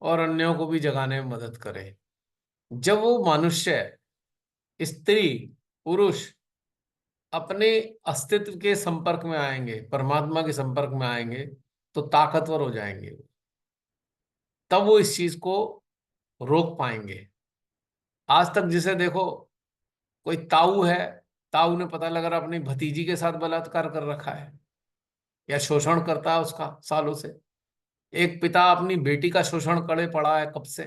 और अन्यों को भी जगाने में मदद करे। जब वो मनुष्य, स्त्री, पुरुष अपने अस्तित्व के संपर्क में आएंगे, परमात्मा के संपर्क में आएंगे, तो ताकतवर हो जाएंगे। तब वो इस चीज को रोक पाएंगे। आज तक जिसे देखो, कोई ताऊ है, ताऊ ने पता लगा अपनी भतीजी के साथ बलात्कार कर रखा है या शोषण करता है उसका सालों से। एक पिता अपनी बेटी का शोषण करे पड़ा है कब से,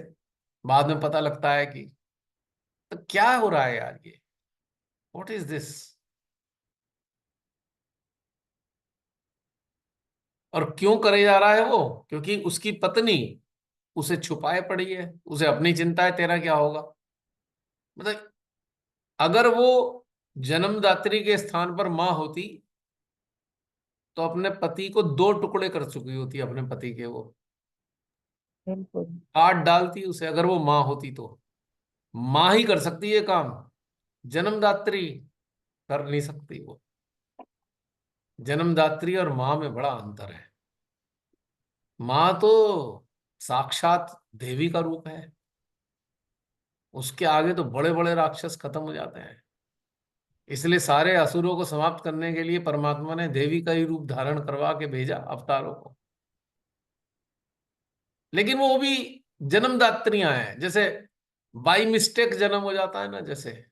बाद में पता लगता है कि, तो क्या हो रहा है यार ये? What is this? और क्यों करे जा रहा है वो? क्योंकि उसकी पत्नी उसे छुपाए पड़ी है, उसे अपनी चिंता है तेरा क्या होगा। मतलब अगर वो जन्मदात्री के स्थान पर मां होती तो अपने पति को दो टुकड़े कर चुकी होती, अपने पति के वो बिल्कुल। काट डालती उसे, अगर वो मां होती तो। मां ही कर सकती है काम, जन्मदात्री कर नहीं सकती वो। जन्मदात्री और मां में बड़ा अंतर है। मां तो साक्षात देवी का रूप है, उसके आगे तो बड़े बड़े राक्षस खत्म हो जाते हैं। इसलिए सारे असुरों को समाप्त करने के लिए परमात्मा ने देवी का ही रूप धारण करवा के भेजा अवतारों को। लेकिन वो भी जन्मदात्रियां हैं, जैसे बाई मिस्टेक जन्म हो जाता है ना, जैसे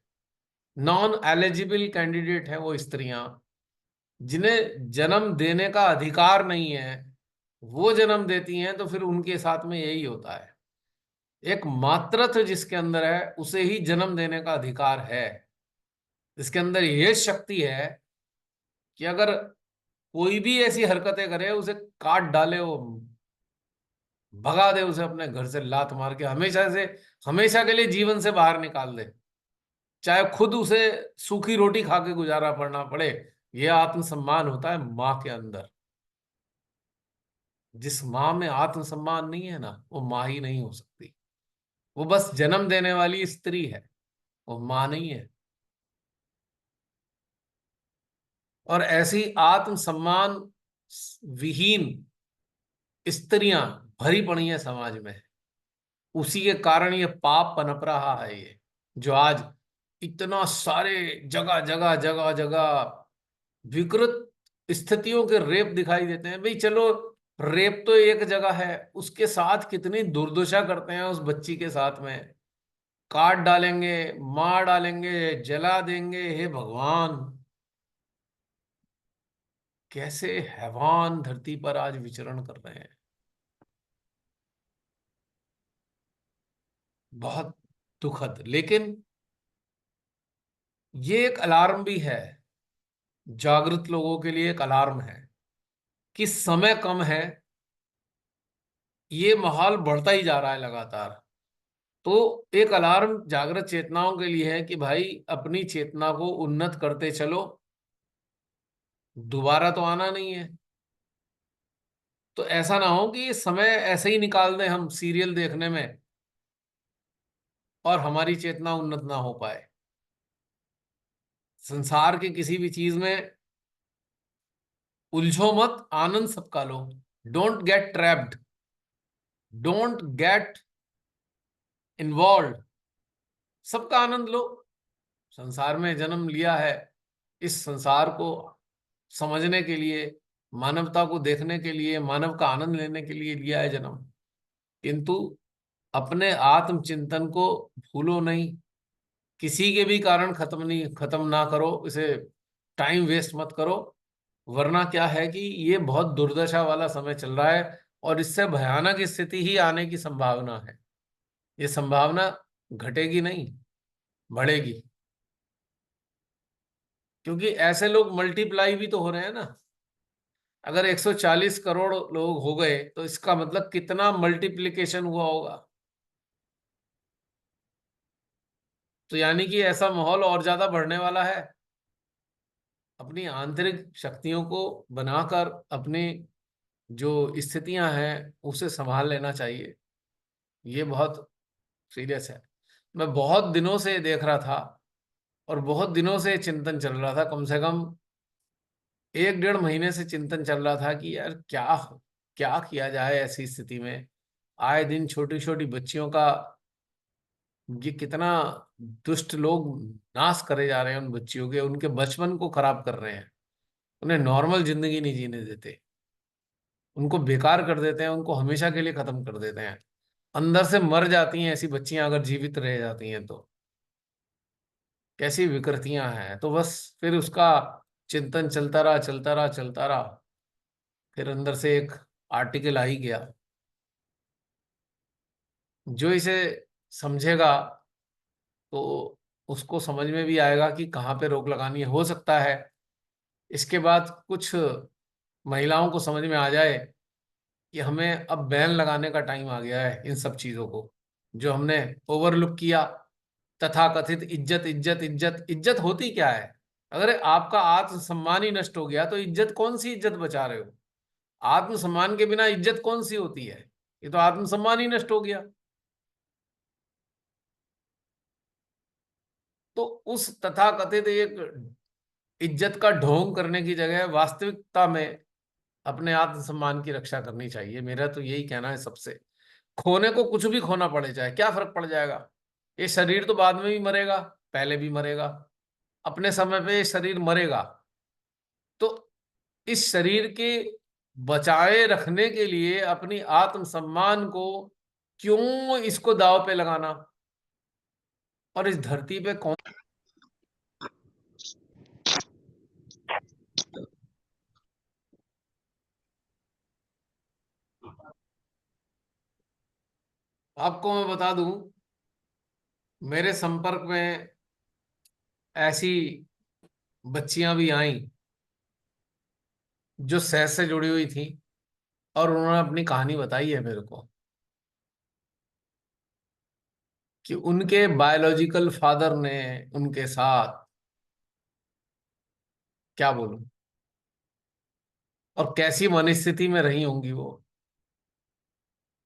नॉन एलिजिबल कैंडिडेट है वो स्त्रियां, जिन्हें जन्म देने का अधिकार नहीं है, वो जन्म देती हैं, तो फिर उनके साथ में यही होता है। एक मातृत्व जिसके अंदर है उसे ही जन्म देने का अधिकार है। इसके अंदर ये शक्ति है कि अगर कोई भी ऐसी हरकतें करे, उसे काट डाले, वो भगा दे उसे अपने घर से लात मार के, हमेशा से, हमेशा के लिए जीवन से बाहर निकाल दे, चाहे खुद उसे सूखी रोटी खा के गुजारा पड़ना पड़े। यह आत्मसम्मान होता है माँ के अंदर। जिस माँ में आत्मसम्मान नहीं है ना, वो माँ ही नहीं हो सकती। वो बस जन्म देने वाली स्त्री है, वो मां नहीं है। और ऐसी आत्मसम्मान विहीन स्त्रियां भरी पड़ी हैं समाज में। उसी के कारण ये पाप पनप रहा है, ये जो आज इतना सारे जगह जगह जगह जगह विकृत स्थितियों के रेप दिखाई देते हैं। भाई चलो, रेप तो एक जगह है, उसके साथ कितनी दुर्दशा करते हैं उस बच्ची के साथ में। काट डालेंगे, मार डालेंगे, जला देंगे। हे भगवान, कैसे हैवान धरती पर आज विचरण कर रहे हैं। बहुत दुखद। लेकिन ये एक अलार्म भी है, जागृत लोगों के लिए एक अलार्म है कि समय कम है। ये माहौल बढ़ता ही जा रहा है लगातार। तो एक अलार्म जागृत चेतनाओं के लिए है कि भाई अपनी चेतना को उन्नत करते चलो, दोबारा तो आना नहीं है। तो ऐसा ना हो कि ये समय ऐसे ही निकाल दें हम सीरियल देखने में और हमारी चेतना उन्नत ना हो पाए। संसार की किसी भी चीज में उलझो मत, आनंद सबका लो। Don't get trapped, don't get involve, सबका आनंद लो। संसार में जन्म लिया है, इस संसार को समझने के लिए, मानवता को देखने के लिए, मानव का आनंद लेने के लिए लिया है जन्म। किंतु अपने आत्मचिंतन को भूलो नहीं। किसी के भी कारण खत्म ना करो इसे। टाइम वेस्ट मत करो, वरना क्या है कि ये बहुत दुर्दशा वाला समय चल रहा है और इससे भयानक स्थिति ही आने की संभावना है। ये संभावना घटेगी नहीं, बढ़ेगी। क्योंकि ऐसे लोग मल्टीप्लाई भी तो हो रहे हैं ना। अगर 140 करोड़ लोग हो गए तो इसका मतलब कितना मल्टीप्लिकेशन हुआ होगा। तो यानी कि ऐसा माहौल और ज्यादा बढ़ने वाला है। अपनी आंतरिक शक्तियों को बनाकर अपनी जो स्थितियां हैं उसे संभाल लेना चाहिए। ये बहुत सीरियस है। मैं बहुत दिनों से देख रहा था और बहुत दिनों से चिंतन चल रहा था, कम से कम 1 डेढ़ महीने से चिंतन चल रहा था कि यार क्या क्या किया जाए ऐसी स्थिति में। आए दिन छोटी छोटी बच्चियों का ये कितना दुष्ट लोग नाश करे जा रहे हैं। उन बच्चियों के, उनके बचपन को खराब कर रहे हैं। उन्हें नॉर्मल जिंदगी नहीं जीने देते, उनको बेकार कर देते हैं, उनको हमेशा के लिए खत्म कर देते हैं। अंदर से मर जाती हैं ऐसी बच्चियां अगर जीवित रह जाती हैं तो। कैसी विकृतियां हैं। तो बस फिर उसका चिंतन चलता रहा चलता रहा चलता रहा। फिर अंदर से एक आर्टिकल आ ही गया। जो इसे समझेगा तो उसको समझ में भी आएगा कि कहाँ पे रोक लगानी है। हो सकता है इसके बाद कुछ महिलाओं को समझ में आ जाए कि हमें अब बैन लगाने का टाइम आ गया है इन सब चीजों को जो हमने ओवरलुक किया। तथाकथित इज्जत इज्जत इज्जत, इज्जत होती क्या है? अगर आपका आत्मसम्मान ही नष्ट हो गया तो इज्जत, कौन सी इज्जत बचा रहे हो? आत्मसम्मान के बिना इज्जत कौन सी होती है? ये तो आत्मसम्मान ही नष्ट हो गया। तो उस तथाकथित एक इज्जत का ढोंग करने की जगह वास्तविकता में अपने आत्मसम्मान की रक्षा करनी चाहिए। मेरा तो यही कहना है सबसे। खोने को कुछ भी खोना पड़े, चाहे क्या फर्क पड़ जाएगा। ये शरीर तो बाद में भी मरेगा, पहले भी मरेगा। अपने समय पे ये शरीर मरेगा। तो इस शरीर के बचाए रखने के लिए अपनी आत्मसम्मान को क्यों इसको दांव पे लगाना? और इस धरती पे कौन, आपको मैं बता दूं, मेरे संपर्क में ऐसी बच्चियां भी आईं जो सेहत से जुड़ी हुई थी और उन्होंने अपनी कहानी बताई है मेरे को कि उनके बायोलॉजिकल फादर ने उनके साथ, क्या बोलूं, और कैसी मनस्थिति में रही होंगी वो।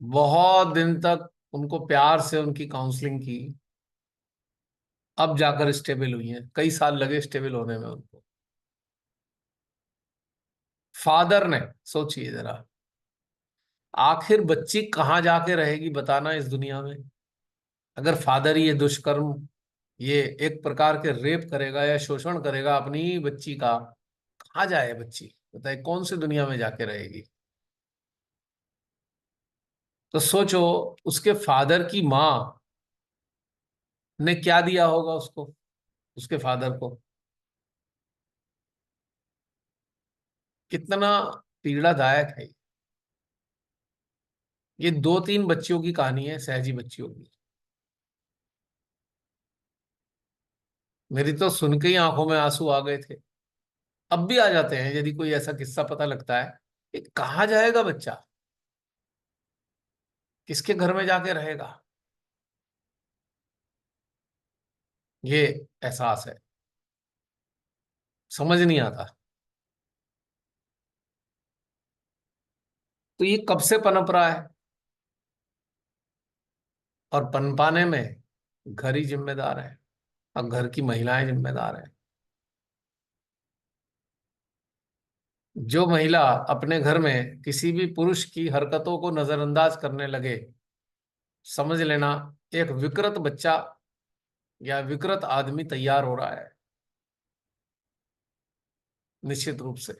बहुत दिन तक उनको प्यार से उनकी काउंसलिंग की, अब जाकर स्टेबल हुई हैं, कई साल लगे स्टेबल होने में उनको। फादर ने, सोचिए जरा, आखिर बच्ची कहाँ जाके रहेगी बताना इस दुनिया में। अगर फादर ये दुष्कर्म, ये एक प्रकार के रेप करेगा या शोषण करेगा अपनी ही बच्ची का, कहाँ जाए बच्ची, बताए कौन सी दुनिया में जाके रहेगी। तो सोचो, उसके फादर की माँ ने क्या दिया होगा उसको, उसके फादर को। कितना पीड़ादायक है ये। 2-3 बच्चियों की कहानी है, सहजी बच्चियों की। मेरी तो सुन के ही आंखों में आंसू आ गए थे। अब भी आ जाते हैं यदि कोई ऐसा किस्सा पता लगता है। कि कहाँ जाएगा बच्चा, किसके घर में जाके रहेगा, ये एहसास है, समझ नहीं आता। तो ये कब से पनप रहा है, और पनपाने में घर ही जिम्मेदार है, और घर की महिलाएं जिम्मेदार है। जो महिला अपने घर में किसी भी पुरुष की हरकतों को नजरअंदाज करने लगे, समझ लेना एक विकृत बच्चा या विकृत आदमी तैयार हो रहा है, निश्चित रूप से।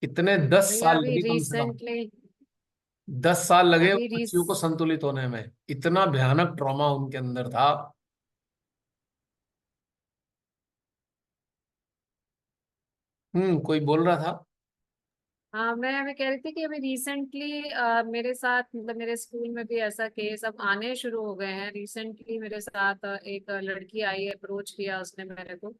कितने 10 साल अभी लगे कम से कम, रिसेंटली 10 साल लगे उन अभी रीस बच्चियों को संतुलित होने में। इतना भयानक ट्रॉमा उनके अंदर था। कोई बोल रहा था। हाँ, मैं अभी कह रही थी कि अभी रिसेंटली मेरे साथ, मतलब मेरे स्कूल में भी ऐसा केस अब आने शुरू हो गए हैं। रिसेंटली मेरे साथ एक लड़की आई, अप्रोच किया उसने मेरे को।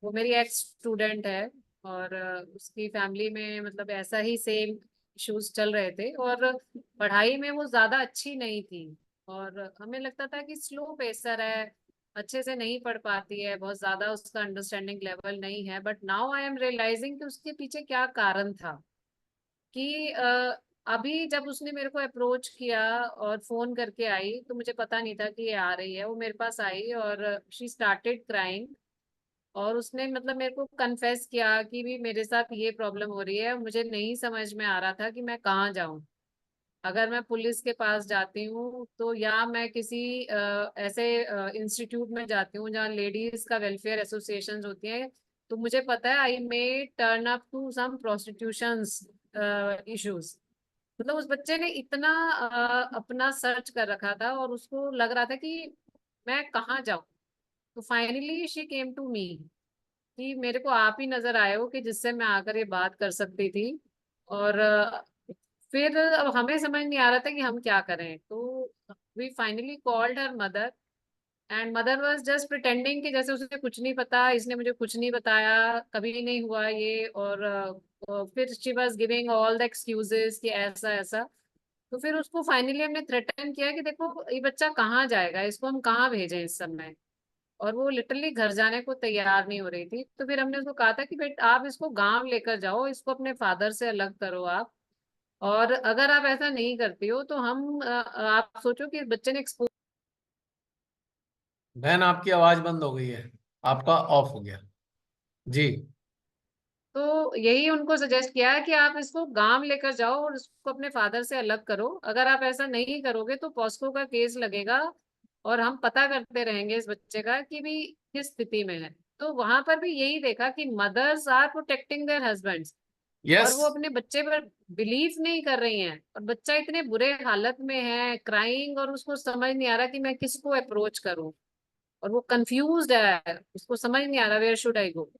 वो मेरी एक्स स्टूडेंट है, और उसकी फैमिली में मतलब ऐसा ही सेम इश्यूज चल रहे थे, और पढ़ाई में वो ज्यादा अच्छी नहीं थी। और हमें लगता था कि स्लो पेसर है, अच्छे से नहीं पढ़ पाती है, बहुत ज्यादा उसका अंडरस्टैंडिंग लेवल नहीं है। But now I am realising कि उसके पीछे क्या कारण था। कि अभी जब उसने मेरे को अप्रोच किया और फोन करके आई, तो मुझे पता नहीं था कि ये आ रही है। वो मेरे पास आई और शी स्टार्टेड क्राइंग। और उसने मतलब मेरे को कन्फेस किया कि भी मेरे साथ ये प्रॉब्लम हो रही है, मुझे नहीं समझ में आ रहा था कि मैं कहाँ जाऊं। अगर मैं पुलिस के पास जाती हूँ तो, या मैं किसी ऐसे इंस्टीट्यूट में जाती हूँ जहाँ लेडीज का वेलफेयर एसोसिएशंस होती हैं, तो मुझे पता है I may turn up to some prostitutions issues. मतलब उस बच्चे ने इतना अपना सर्च कर रखा था, और उसको लग रहा था कि मैं कहाँ जाऊं। तो finally she came to me कि मेरे को आप ही नजर आए हो कि जिससे मैं आकर ये बात कर सकती थी। और फिर अब हमें समझ नहीं आ रहा था कि हम क्या करें। तो we finally called her mother, and mother was just pretending कि जैसे उसे कुछ नहीं पता, इसने मुझे कुछ नहीं बताया, कभी नहीं हुआ ये। और फिर she was giving all the excuses कि ऐसा ऐसा। तो फिर उसको फाइनली हमने थ्रेटन किया कि देखो ये बच्चा कहाँ जाएगा, इसको हम कहाँ भेजें इस समय। और वो लिटरली घर जाने को तैयार नहीं हो रही थी। तो फिर हमने उसको कहा था कि बेट आप इसको गांव लेकर जाओ, इसको अपने फादर से अलग करो आप। और अगर आप ऐसा नहीं करती हो तो हम आप सोचो कि बच्चे ने एक्सपोज। बहन आपकी आवाज बंद हो गई है, आपका ऑफ हो गया। जी। तो यही उनको सजेस्ट किया है कि आप इसको गांव लेकर जाओ और इसको अपने फादर से अलग करो। अगर आप ऐसा नहीं करोगे तो पॉस्को का केस लगेगा, और हम पता करते रहेंगे इस बच्चे का कि भी किस स्थिति में है। तो वहां पर भी यही देखा कि mothers are protecting their husbands, और यस। वो अपने बच्चे पर बिलीव नहीं कर रही हैं। और बच्चा इतने बुरे हालत में है, क्राइंग, और उसको समझ नहीं आ रहा कि मैं किसको अप्रोच करूं। और वो कंफ्यूज्ड है, उसको समझ नहीं आ रहा वेयर शुड आई गो।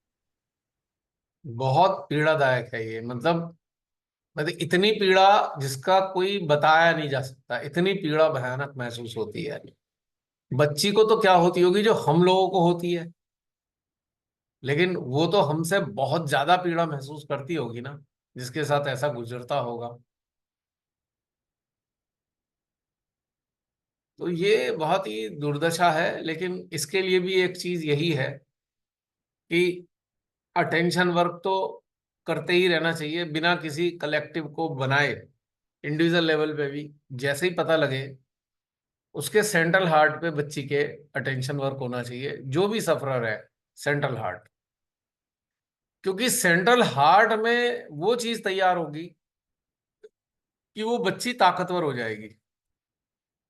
बहुत पीड़ादायक है ये, मतलब इतनी पीड़ा जिसका कोई बताया नहीं जा सकता, इतनी पीड़ा भयानक महसूस होती है। बच्ची को तो क्या होती होगी जो हम लोगों को होती है, लेकिन वो तो हमसे बहुत ज्यादा पीड़ा महसूस करती होगी ना, जिसके साथ ऐसा गुजरता होगा। तो ये बहुत ही दुर्दशा है, लेकिन इसके लिए भी एक चीज यही है कि अटेंशन वर्क तो करते ही रहना चाहिए बिना किसी कलेक्टिव को बनाए। इंडिविजुअल लेवल पे भी जैसे ही पता लगे, उसके सेंट्रल हार्ट पे बच्ची के अटेंशन वर्क होना चाहिए, जो भी सफरर है, सेंट्रल हार्ट। क्योंकि सेंट्रल हार्ट में वो चीज तैयार होगी कि वो बच्ची ताकतवर हो जाएगी,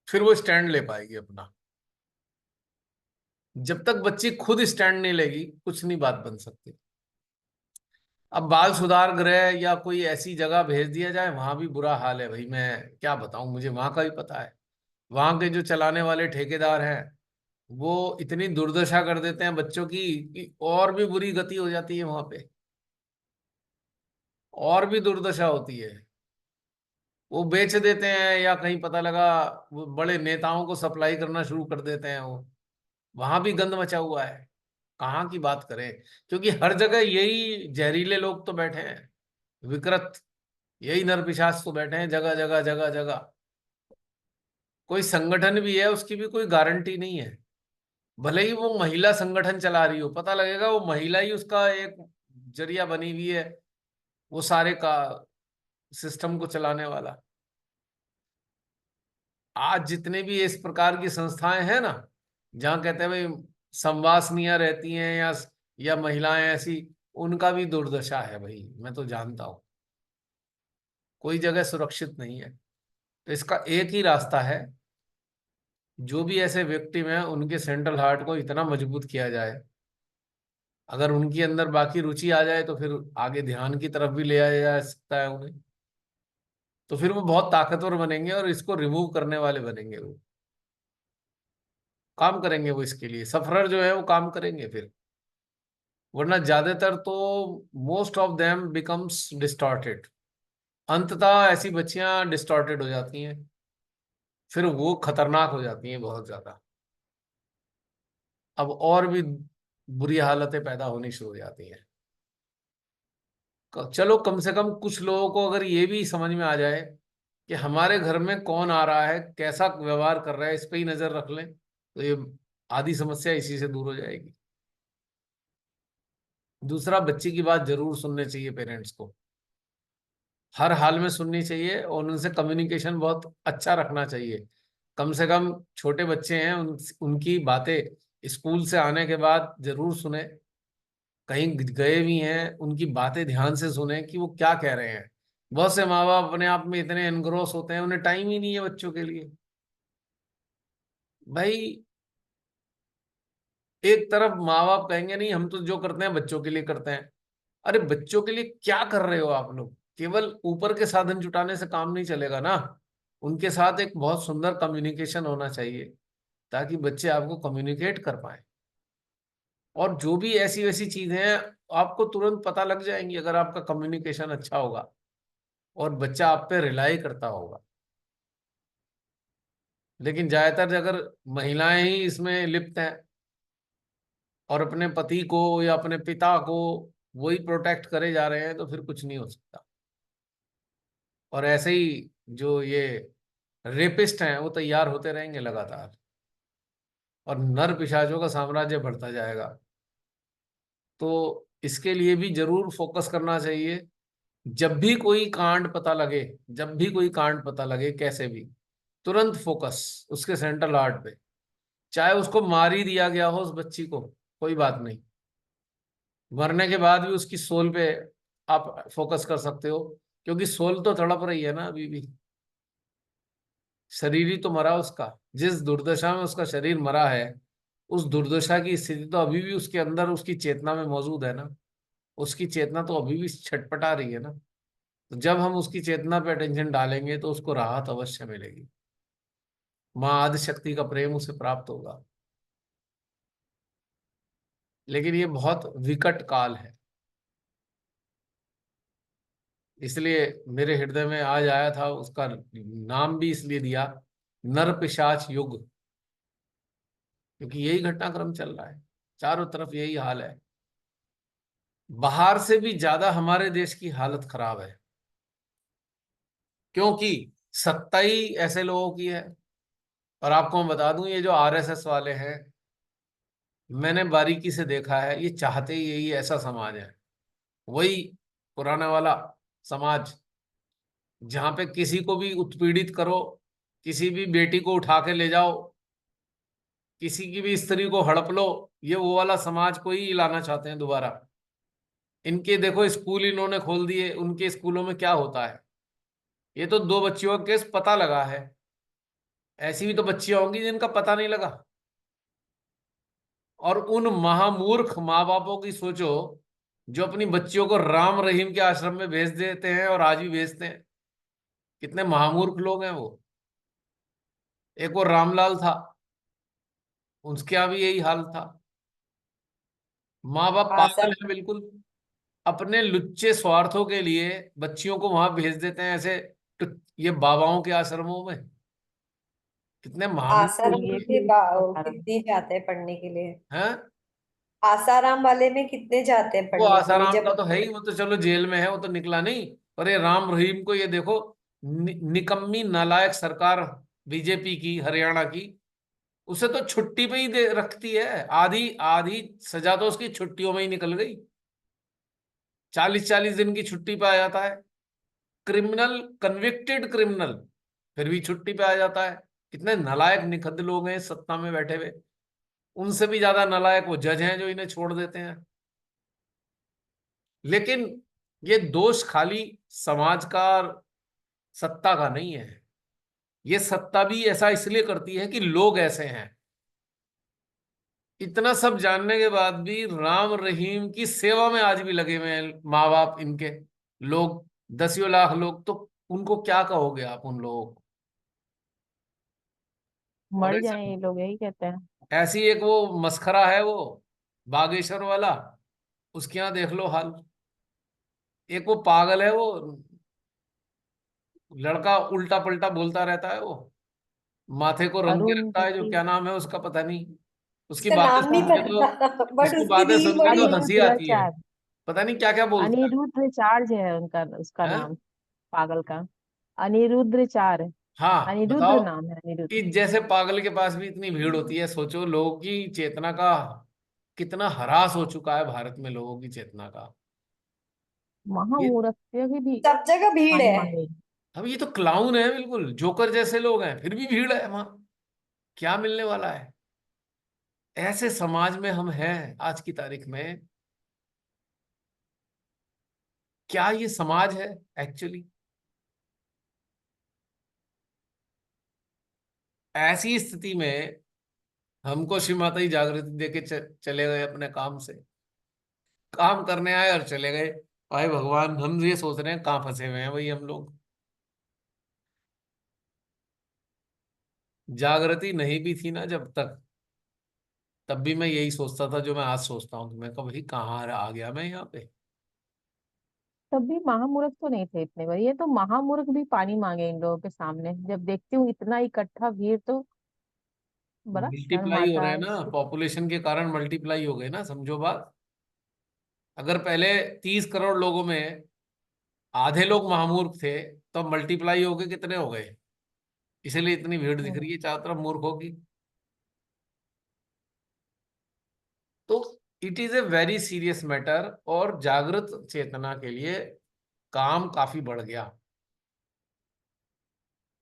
फिर वो स्टैंड ले पाएगी अपना। जब तक बच्ची खुद स्टैंड नहीं लेगी, कुछ नहीं बात बन सकती। अब बाल सुधार गृह या कोई ऐसी जगह भेज दिया जाए, वहां भी बुरा हाल है भाई। मैं क्या बताऊं, मुझे वहां का भी पता है। वहां के जो चलाने वाले ठेकेदार हैं, वो इतनी दुर्दशा कर देते हैं बच्चों की कि और भी बुरी गति हो जाती है वहां पे, और भी दुर्दशा होती है। वो बेच देते हैं, या कहीं पता लगा वो बड़े नेताओं को सप्लाई करना शुरू कर देते हैं। वो वहां भी गंद मचा हुआ है। कहाँ की बात करें, क्योंकि हर जगह यही जहरीले लोग तो बैठे हैं, विकृत, यही नरपिशाच तो बैठे हैं जगह जगह जगह जगह। कोई संगठन भी है, उसकी भी कोई गारंटी नहीं है। भले ही वो महिला संगठन चला रही हो, पता लगेगा वो महिला ही उसका एक जरिया बनी हुई है, वो सारे का सिस्टम को चलाने वाला। आज जितने भी इस प्रकार की संस्थाएं हैं ना, जहां कहते हैं भाई संवासनियां रहती हैं या महिलाएं ऐसी, उनका भी दुर्दशा है भाई, मैं तो जानता हूं। कोई जगह सुरक्षित नहीं है। तो इसका एक ही रास्ता है, जो भी ऐसे विक्टिम हैं उनके सेंट्रल हार्ट को इतना मजबूत किया जाए। अगर उनके अंदर बाकी रुचि आ जाए तो फिर आगे ध्यान की तरफ भी ले आया जा सकता है उन्हें। तो फिर वो बहुत ताकतवर बनेंगे और इसको रिमूव करने वाले बनेंगे। वो काम करेंगे, वो इसके लिए सफरर जो है वो काम करेंगे फिर। वरना ज्यादातर तो most of them becomes distorted. अंततः ऐसी बच्चियां डिस्टॉर्टेड हो जाती हैं, फिर वो खतरनाक हो जाती हैं बहुत ज्यादा। अब और भी बुरी हालतें पैदा होनी शुरू हो जाती हैं। चलो कम से कम कुछ लोगों को अगर ये भी समझ में आ जाए कि हमारे घर में कौन आ रहा है, कैसा व्यवहार कर रहा है, इस पे ही नजर रख लें, तो ये आधी समस्या इसी से दूर हो जाएगी। दूसरा, बच्ची की बात जरूर सुननी चाहिए पेरेंट्स को, हर हाल में सुननी चाहिए, और उनसे कम्युनिकेशन बहुत अच्छा रखना चाहिए। कम से कम छोटे बच्चे हैं, उनकी बातें स्कूल से आने के बाद जरूर सुने। कहीं गए भी हैं, उनकी बातें ध्यान से सुने कि वो क्या कह रहे हैं। बहुत से माँ बाप अपने आप में इतने एनग्रोस होते हैं, उन्हें टाइम ही नहीं है बच्चों के लिए। भाई एक तरफ माँ बाप कहेंगे नहीं हम तो जो करते हैं बच्चों के लिए करते हैं। अरे बच्चों के लिए क्या कर रहे हो आप लोग? केवल ऊपर के साधन जुटाने से काम नहीं चलेगा ना। उनके साथ एक बहुत सुंदर कम्युनिकेशन होना चाहिए, ताकि बच्चे आपको कम्युनिकेट कर पाए। और जो भी ऐसी वैसी चीजें हैं, आपको तुरंत पता लग जाएंगी अगर आपका कम्युनिकेशन अच्छा होगा और बच्चा आप पे रिलाई करता होगा। लेकिन ज्यादातर अगर महिलाएं ही इसमें लिप्त हैं और अपने पति को या अपने पिता को वही प्रोटेक्ट करे जा रहे हैं, तो फिर कुछ नहीं हो सकता। और ऐसे ही जो ये रेपिस्ट हैं वो तैयार होते रहेंगे लगातार, और नर पिशाचों का साम्राज्य बढ़ता जाएगा। तो इसके लिए भी जरूर फोकस करना चाहिए। जब भी कोई कांड पता लगे, जब भी कोई कांड पता लगे कैसे भी, तुरंत फोकस उसके सेंट्रल हार्ट पे। चाहे उसको मार ही दिया गया हो उस बच्ची को, कोई बात नहीं, मरने के बाद भी उसकी सोल पे आप फोकस कर सकते हो, क्योंकि सोल तो तड़प रही है ना अभी भी। शरीर ही तो मरा उसका। जिस दुर्दशा में उसका शरीर मरा है, उस दुर्दशा की स्थिति तो अभी भी उसके अंदर, उसकी चेतना में मौजूद है ना। उसकी चेतना तो अभी भी छटपटा रही है ना। तो जब हम उसकी चेतना पे अटेंशन डालेंगे तो उसको राहत अवश्य मिलेगी। माँ आदिशक्ति का प्रेम उसे प्राप्त होगा। लेकिन ये बहुत विकट काल है, इसलिए मेरे हृदय में आज आया था। उसका नाम भी इसलिए दिया, नर पिशाच युग, क्योंकि यही घटनाक्रम चल रहा है, चारों तरफ यही हाल है। बाहर से भी ज्यादा हमारे देश की हालत खराब है, क्योंकि सत्ता ही ऐसे लोगों की है। और आपको मैं बता दूं, ये जो आरएसएस वाले हैं, मैंने बारीकी से देखा है, ये चाहते ही यही ऐसा समाज है। वही पुराना वाला समाज, जहां पे किसी को भी उत्पीड़ित करो, किसी भी बेटी को उठा के ले जाओ, किसी की भी स्त्री को हड़प लो, ये वो वाला समाज को ही लाना चाहते हैं दोबारा। इनके देखो स्कूल इन्होंने खोल दिए, उनके स्कूलों में क्या होता है। ये तो 2 बच्चियों का केस पता लगा है, ऐसी भी तो बच्चियां होंगी जिनका पता नहीं लगा। और उन महामूर्ख माँ बापों की सोचो, जो अपनी बच्चियों को राम रहीम के आश्रम में भेज देते हैं और आज भी भेजते हैं। कितने महामूर्ख लोग हैं वो। एक वो रामलाल था, उसके यहाँ भी यही हाल था। माँ बाप पागल आशा है बिल्कुल, अपने लुच्चे स्वार्थों के लिए बच्चियों को वहां भेज देते हैं ऐसे, ये बाबाओं के आश्रमों में। कितने महामूर्ख आसाराम लोग ये हैं। भी बता रहा हूँ। कितने जाते हैं पढ़ने के लिए। हैं? आसाराम वाले में कितने जाते हैं वो पढ़ने के लिए आसाराम जब। का तो है ही, वो तो चलो जेल में है, वो तो निकला नहीं। पर ये राम रहीम को ये देखो, निकम्मी नालायक सरकार बीजेपी की, हरियाणा की, उसे तो छुट्टी पे ही दे रखती है। आधी आधी सजा तो उसकी छुट्टियों में ही निकल गई। 40-40 दिन की छुट्टी पे आ जाता है। क्रिमिनल, कन्विक्टेड क्रिमिनल, फिर भी छुट्टी पे आ जाता है। कितने नालायक निखद्द लोग हैं सत्ता में बैठे हुए। उनसे भी ज्यादा नालायक वो जज हैं जो इन्हें छोड़ देते हैं। लेकिन ये दोष खाली समाज का और सत्ता का नहीं है। ये सत्ता भी ऐसा इसलिए करती है कि लोग ऐसे हैं। इतना सब जानने के बाद भी राम रहीम की सेवा में आज भी लगे हुए हैं माँ बाप इनके, लोग 10 लाख लोग। तो उनको क्या कहोगे आप उन लोगों को? और मर ऐसा, जाए ये लोग, यही कहते हैं। ऐसी एक वो मस्खरा है वो बागेश्वर वाला, उसके यहाँ देख लो हाल। एक वो पागल है वो लड़का, उल्टा पलटा बोलता रहता है वो, माथे को रंग के रखता है, जो अरुंधति। क्या नाम है उसका पता नहीं। उसकी उसका बातें नाम नहीं सुन के तो, पता बट उसकी उसकी बातें रील सुन के बड़ी। तो हंसी आती है। अनिरुद्धाचार्य। पता नहीं क्या क्या बोलता अनिरुद्धाचार्य है उनका, उसका है। नाम, पागल का। अनिरुद्धाचार्य। हाँ अनिरुद्ध बताओ, नाम है, अनिरुद्ध। कि जैसे पागल के पास भी इतनी भीड़ होती है, सोचो लोगों की चेतना का कितना ह्रास हो चुका है भारत में, लोगों की चेतना का। ये, महामूर्खत्व की भी सब जगह भीड़ पानी है। मांगे। अब ये तो क्लाउन है बिल्कुल, जोकर जैसे लोग हैं, फिर भी भीड़ है वहां। क्या मिलने वाला है? ऐसे समाज में हम हैं आज की तारीख में। क्या ये समाज है एक्चुअली? ऐसी स्थिति में हमको श्री माता जी जागृति देके चले गए अपने काम से। काम करने आए और चले गए। भाई भगवान, हम ये सोच रहे हैं कहाँ फंसे हुए हैं भाई हम लोग। जागृति नहीं भी थी ना जब तक, तब भी मैं यही सोचता था जो मैं आज सोचता हूँ, कि मैं कहा भाई कहाँ आ गया मैं यहाँ पे। तब भी महामूर्ख तो नहीं थे इतने बड़े, ये तो महामूर्ख भी पानी मांगे इन लोगों के सामने। जब देखती हूँ इतना इकट्ठा भीड़ तो बड़ा शर्म मल्टीप्लाई हो आता रहे हैं है। ना, पॉपुलेशन के कारण मल्टीप्लाई हो गए ना, समझो बात। अगर पहले 30 करोड़ लोगों में आधे लोग महामूर्ख थे, तो मल्टीप्लाई होके कितने हो गए? इसीलिए इतनी भीड़ दिख रही है चारों तरफ मूर्खों की। तो it is a very serious matter, और जागृत चेतना के लिए काम काफी बढ़ गया।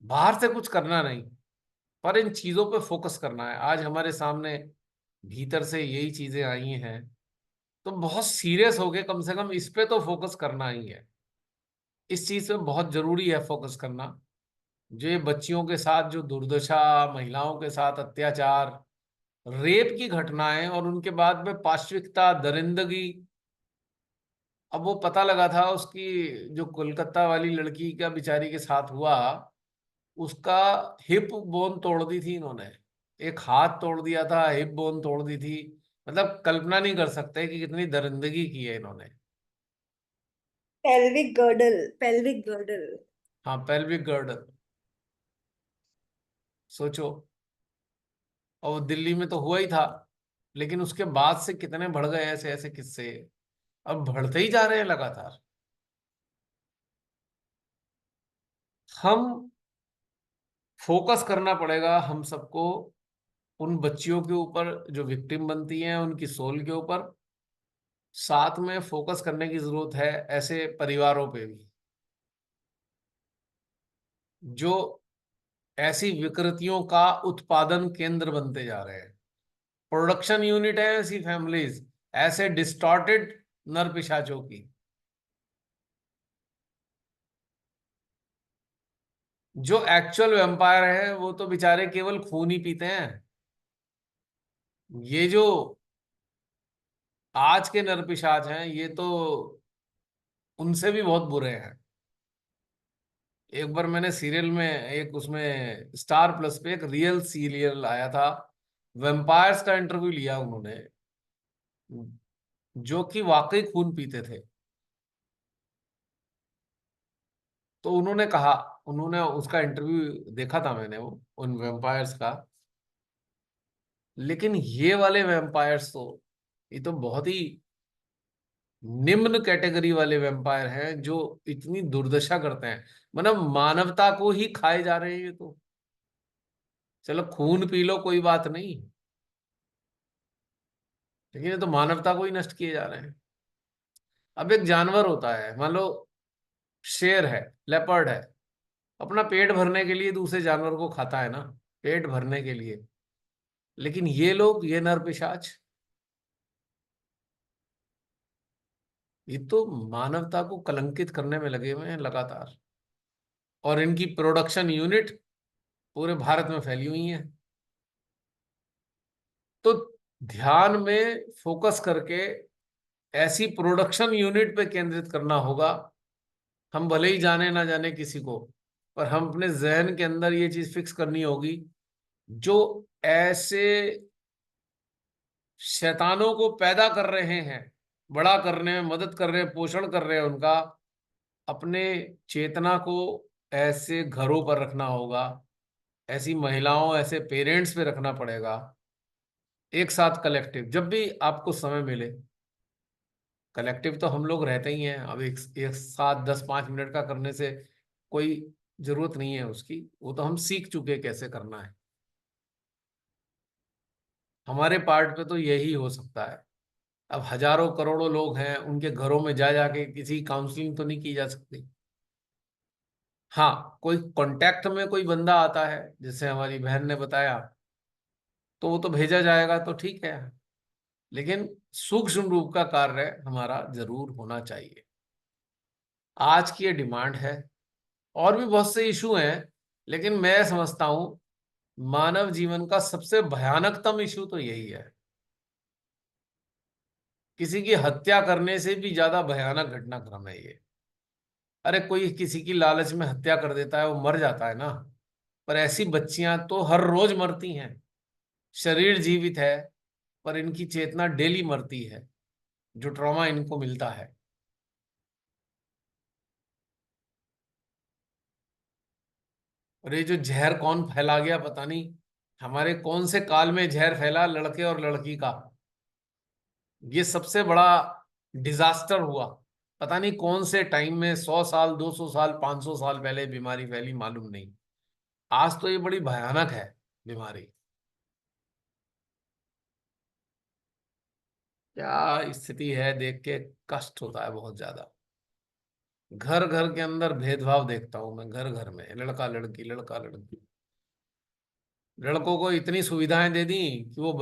बाहर से कुछ करना नहीं, पर इन चीजों पे फोकस करना है। आज हमारे सामने भीतर से यही चीजें आई हैं, तो बहुत सीरियस हो गए, कम से कम इस पे तो फोकस करना ही है। इस चीज पे बहुत जरूरी है फोकस करना। जो ये बच्चियों के साथ जो दुर्दशा, महिलाओं के साथ अत्याचार, रेप की घटनाएं, और उनके बाद में पाशविकता, दरिंदगी। अब वो पता लगा था उसकी, जो कोलकाता वाली लड़की का बेचारी के साथ हुआ, उसका हिप बोन तोड़ दी थी इन्होंने। एक हाथ तोड़ दिया था, हिप बोन तोड़ दी थी। मतलब कल्पना नहीं कर सकते कि कितनी दरिंदगी की है इन्होंने। Pelvic girdle, pelvic girdle. हाँ, पेल्विक गर्डल। सोचो। और वो दिल्ली में तो हुआ ही था, लेकिन उसके बाद से कितने बढ़ गए ऐसे ऐसे किस्से। अब बढ़ते ही जा रहे हैं लगातार। हम फोकस करना पड़ेगा हम सबको उन बच्चियों के ऊपर जो विक्टिम बनती हैं, उनकी सोल के ऊपर। साथ में फोकस करने की जरूरत है ऐसे परिवारों पे भी जो ऐसी विकृतियों का उत्पादन केंद्र बनते जा रहे हैं। प्रोडक्शन यूनिट है ऐसी फैमिलीज, ऐसे डिस्टॉर्टेड नर पिशाचों की। जो एक्चुअल वेम्पायर है वो तो बेचारे केवल खून ही पीते हैं। ये जो आज के नर पिशाच हैं ये तो उनसे भी बहुत बुरे हैं। एक बार मैंने सीरियल में, एक उसमें स्टार प्लस पे एक रियल सीरियल आया था, वेम्पायर्स का इंटरव्यू लिया उन्होंने, जो कि वाकई खून पीते थे। तो उन्होंने कहा, उन्होंने उसका इंटरव्यू देखा था मैंने, वो उन वेम्पायर्स का। लेकिन ये वाले वेम्पायर्स तो, ये तो बहुत ही निम्न कैटेगरी वाले वेम्पायर हैं जो इतनी दुर्दशा करते हैं। मतलब मानवता को ही खाए जा रहे हैं ये तो। चलो खून पी लो कोई बात नहीं, लेकिन ये तो मानवता को ही नष्ट किए जा रहे हैं। अब एक जानवर होता है, मान लो शेर है, लेपर्ड है, अपना पेट भरने के लिए दूसरे जानवर को खाता है ना, पेट भरने के लिए। लेकिन ये लोग, ये नर पिशाच, ये तो मानवता को कलंकित करने में लगे हुए हैं लगातार। और इनकी प्रोडक्शन यूनिट पूरे भारत में फैली हुई है। तो ध्यान में फोकस करके ऐसी प्रोडक्शन यूनिट पे केंद्रित करना होगा। हम भले ही जाने ना जाने किसी को, पर हम अपने जहन के अंदर ये चीज फिक्स करनी होगी, जो ऐसे शैतानों को पैदा कर रहे हैं, बड़ा करने में मदद कर रहे हैं, पोषण कर रहे हैं उनका, अपने चेतना को ऐसे घरों पर रखना होगा, ऐसी महिलाओं, ऐसे पेरेंट्स पे रखना पड़ेगा। एक साथ कलेक्टिव, जब भी आपको समय मिले, कलेक्टिव तो हम लोग रहते ही हैं। अब एक साथ 10-5 मिनट का करने से कोई जरूरत नहीं है उसकी, वो तो हम सीख चुके कैसे करना है। हमारे पार्ट पे तो यही हो सकता है। अब हजारों करोड़ों लोग हैं, उनके घरों में जा जाके किसी काउंसलिंग तो नहीं की जा सकती। हाँ, कोई कांटेक्ट में कोई बंदा आता है, जैसे हमारी बहन ने बताया, तो वो तो भेजा जाएगा, तो ठीक है। लेकिन सूक्ष्म रूप का कार्य हमारा जरूर होना चाहिए। आज की ये डिमांड है। और भी बहुत से इशू हैं, लेकिन मैं समझता हूं मानव जीवन का सबसे भयानकतम इशू तो यही है। किसी की हत्या करने से भी ज्यादा भयानक घटनाक्रम है ये। अरे कोई किसी की लालच में हत्या कर देता है, वो मर जाता है ना, पर ऐसी बच्चियां तो हर रोज मरती हैं। शरीर जीवित है, पर इनकी चेतना डेली मरती है, जो ट्रॉमा इनको मिलता है। और ये जो जहर कौन फैला गया पता नहीं, हमारे कौन से काल में जहर फैला लड़के और लड़की का, ये सबसे बड़ा डिजास्टर हुआ। पता नहीं कौन से टाइम में, 100 साल, 200 साल, 500 साल पहले बीमारी फैली, मालूम नहीं। आज तो ये बड़ी भयानक है बीमारी। क्या स्थिति है, देख के कष्ट होता है बहुत ज्यादा। घर घर के अंदर भेदभाव देखता हूं मैं, घर घर में लड़का लड़की, लड़का लड़की। लड़कों को इतनी सुविधाएं दे दी कि वो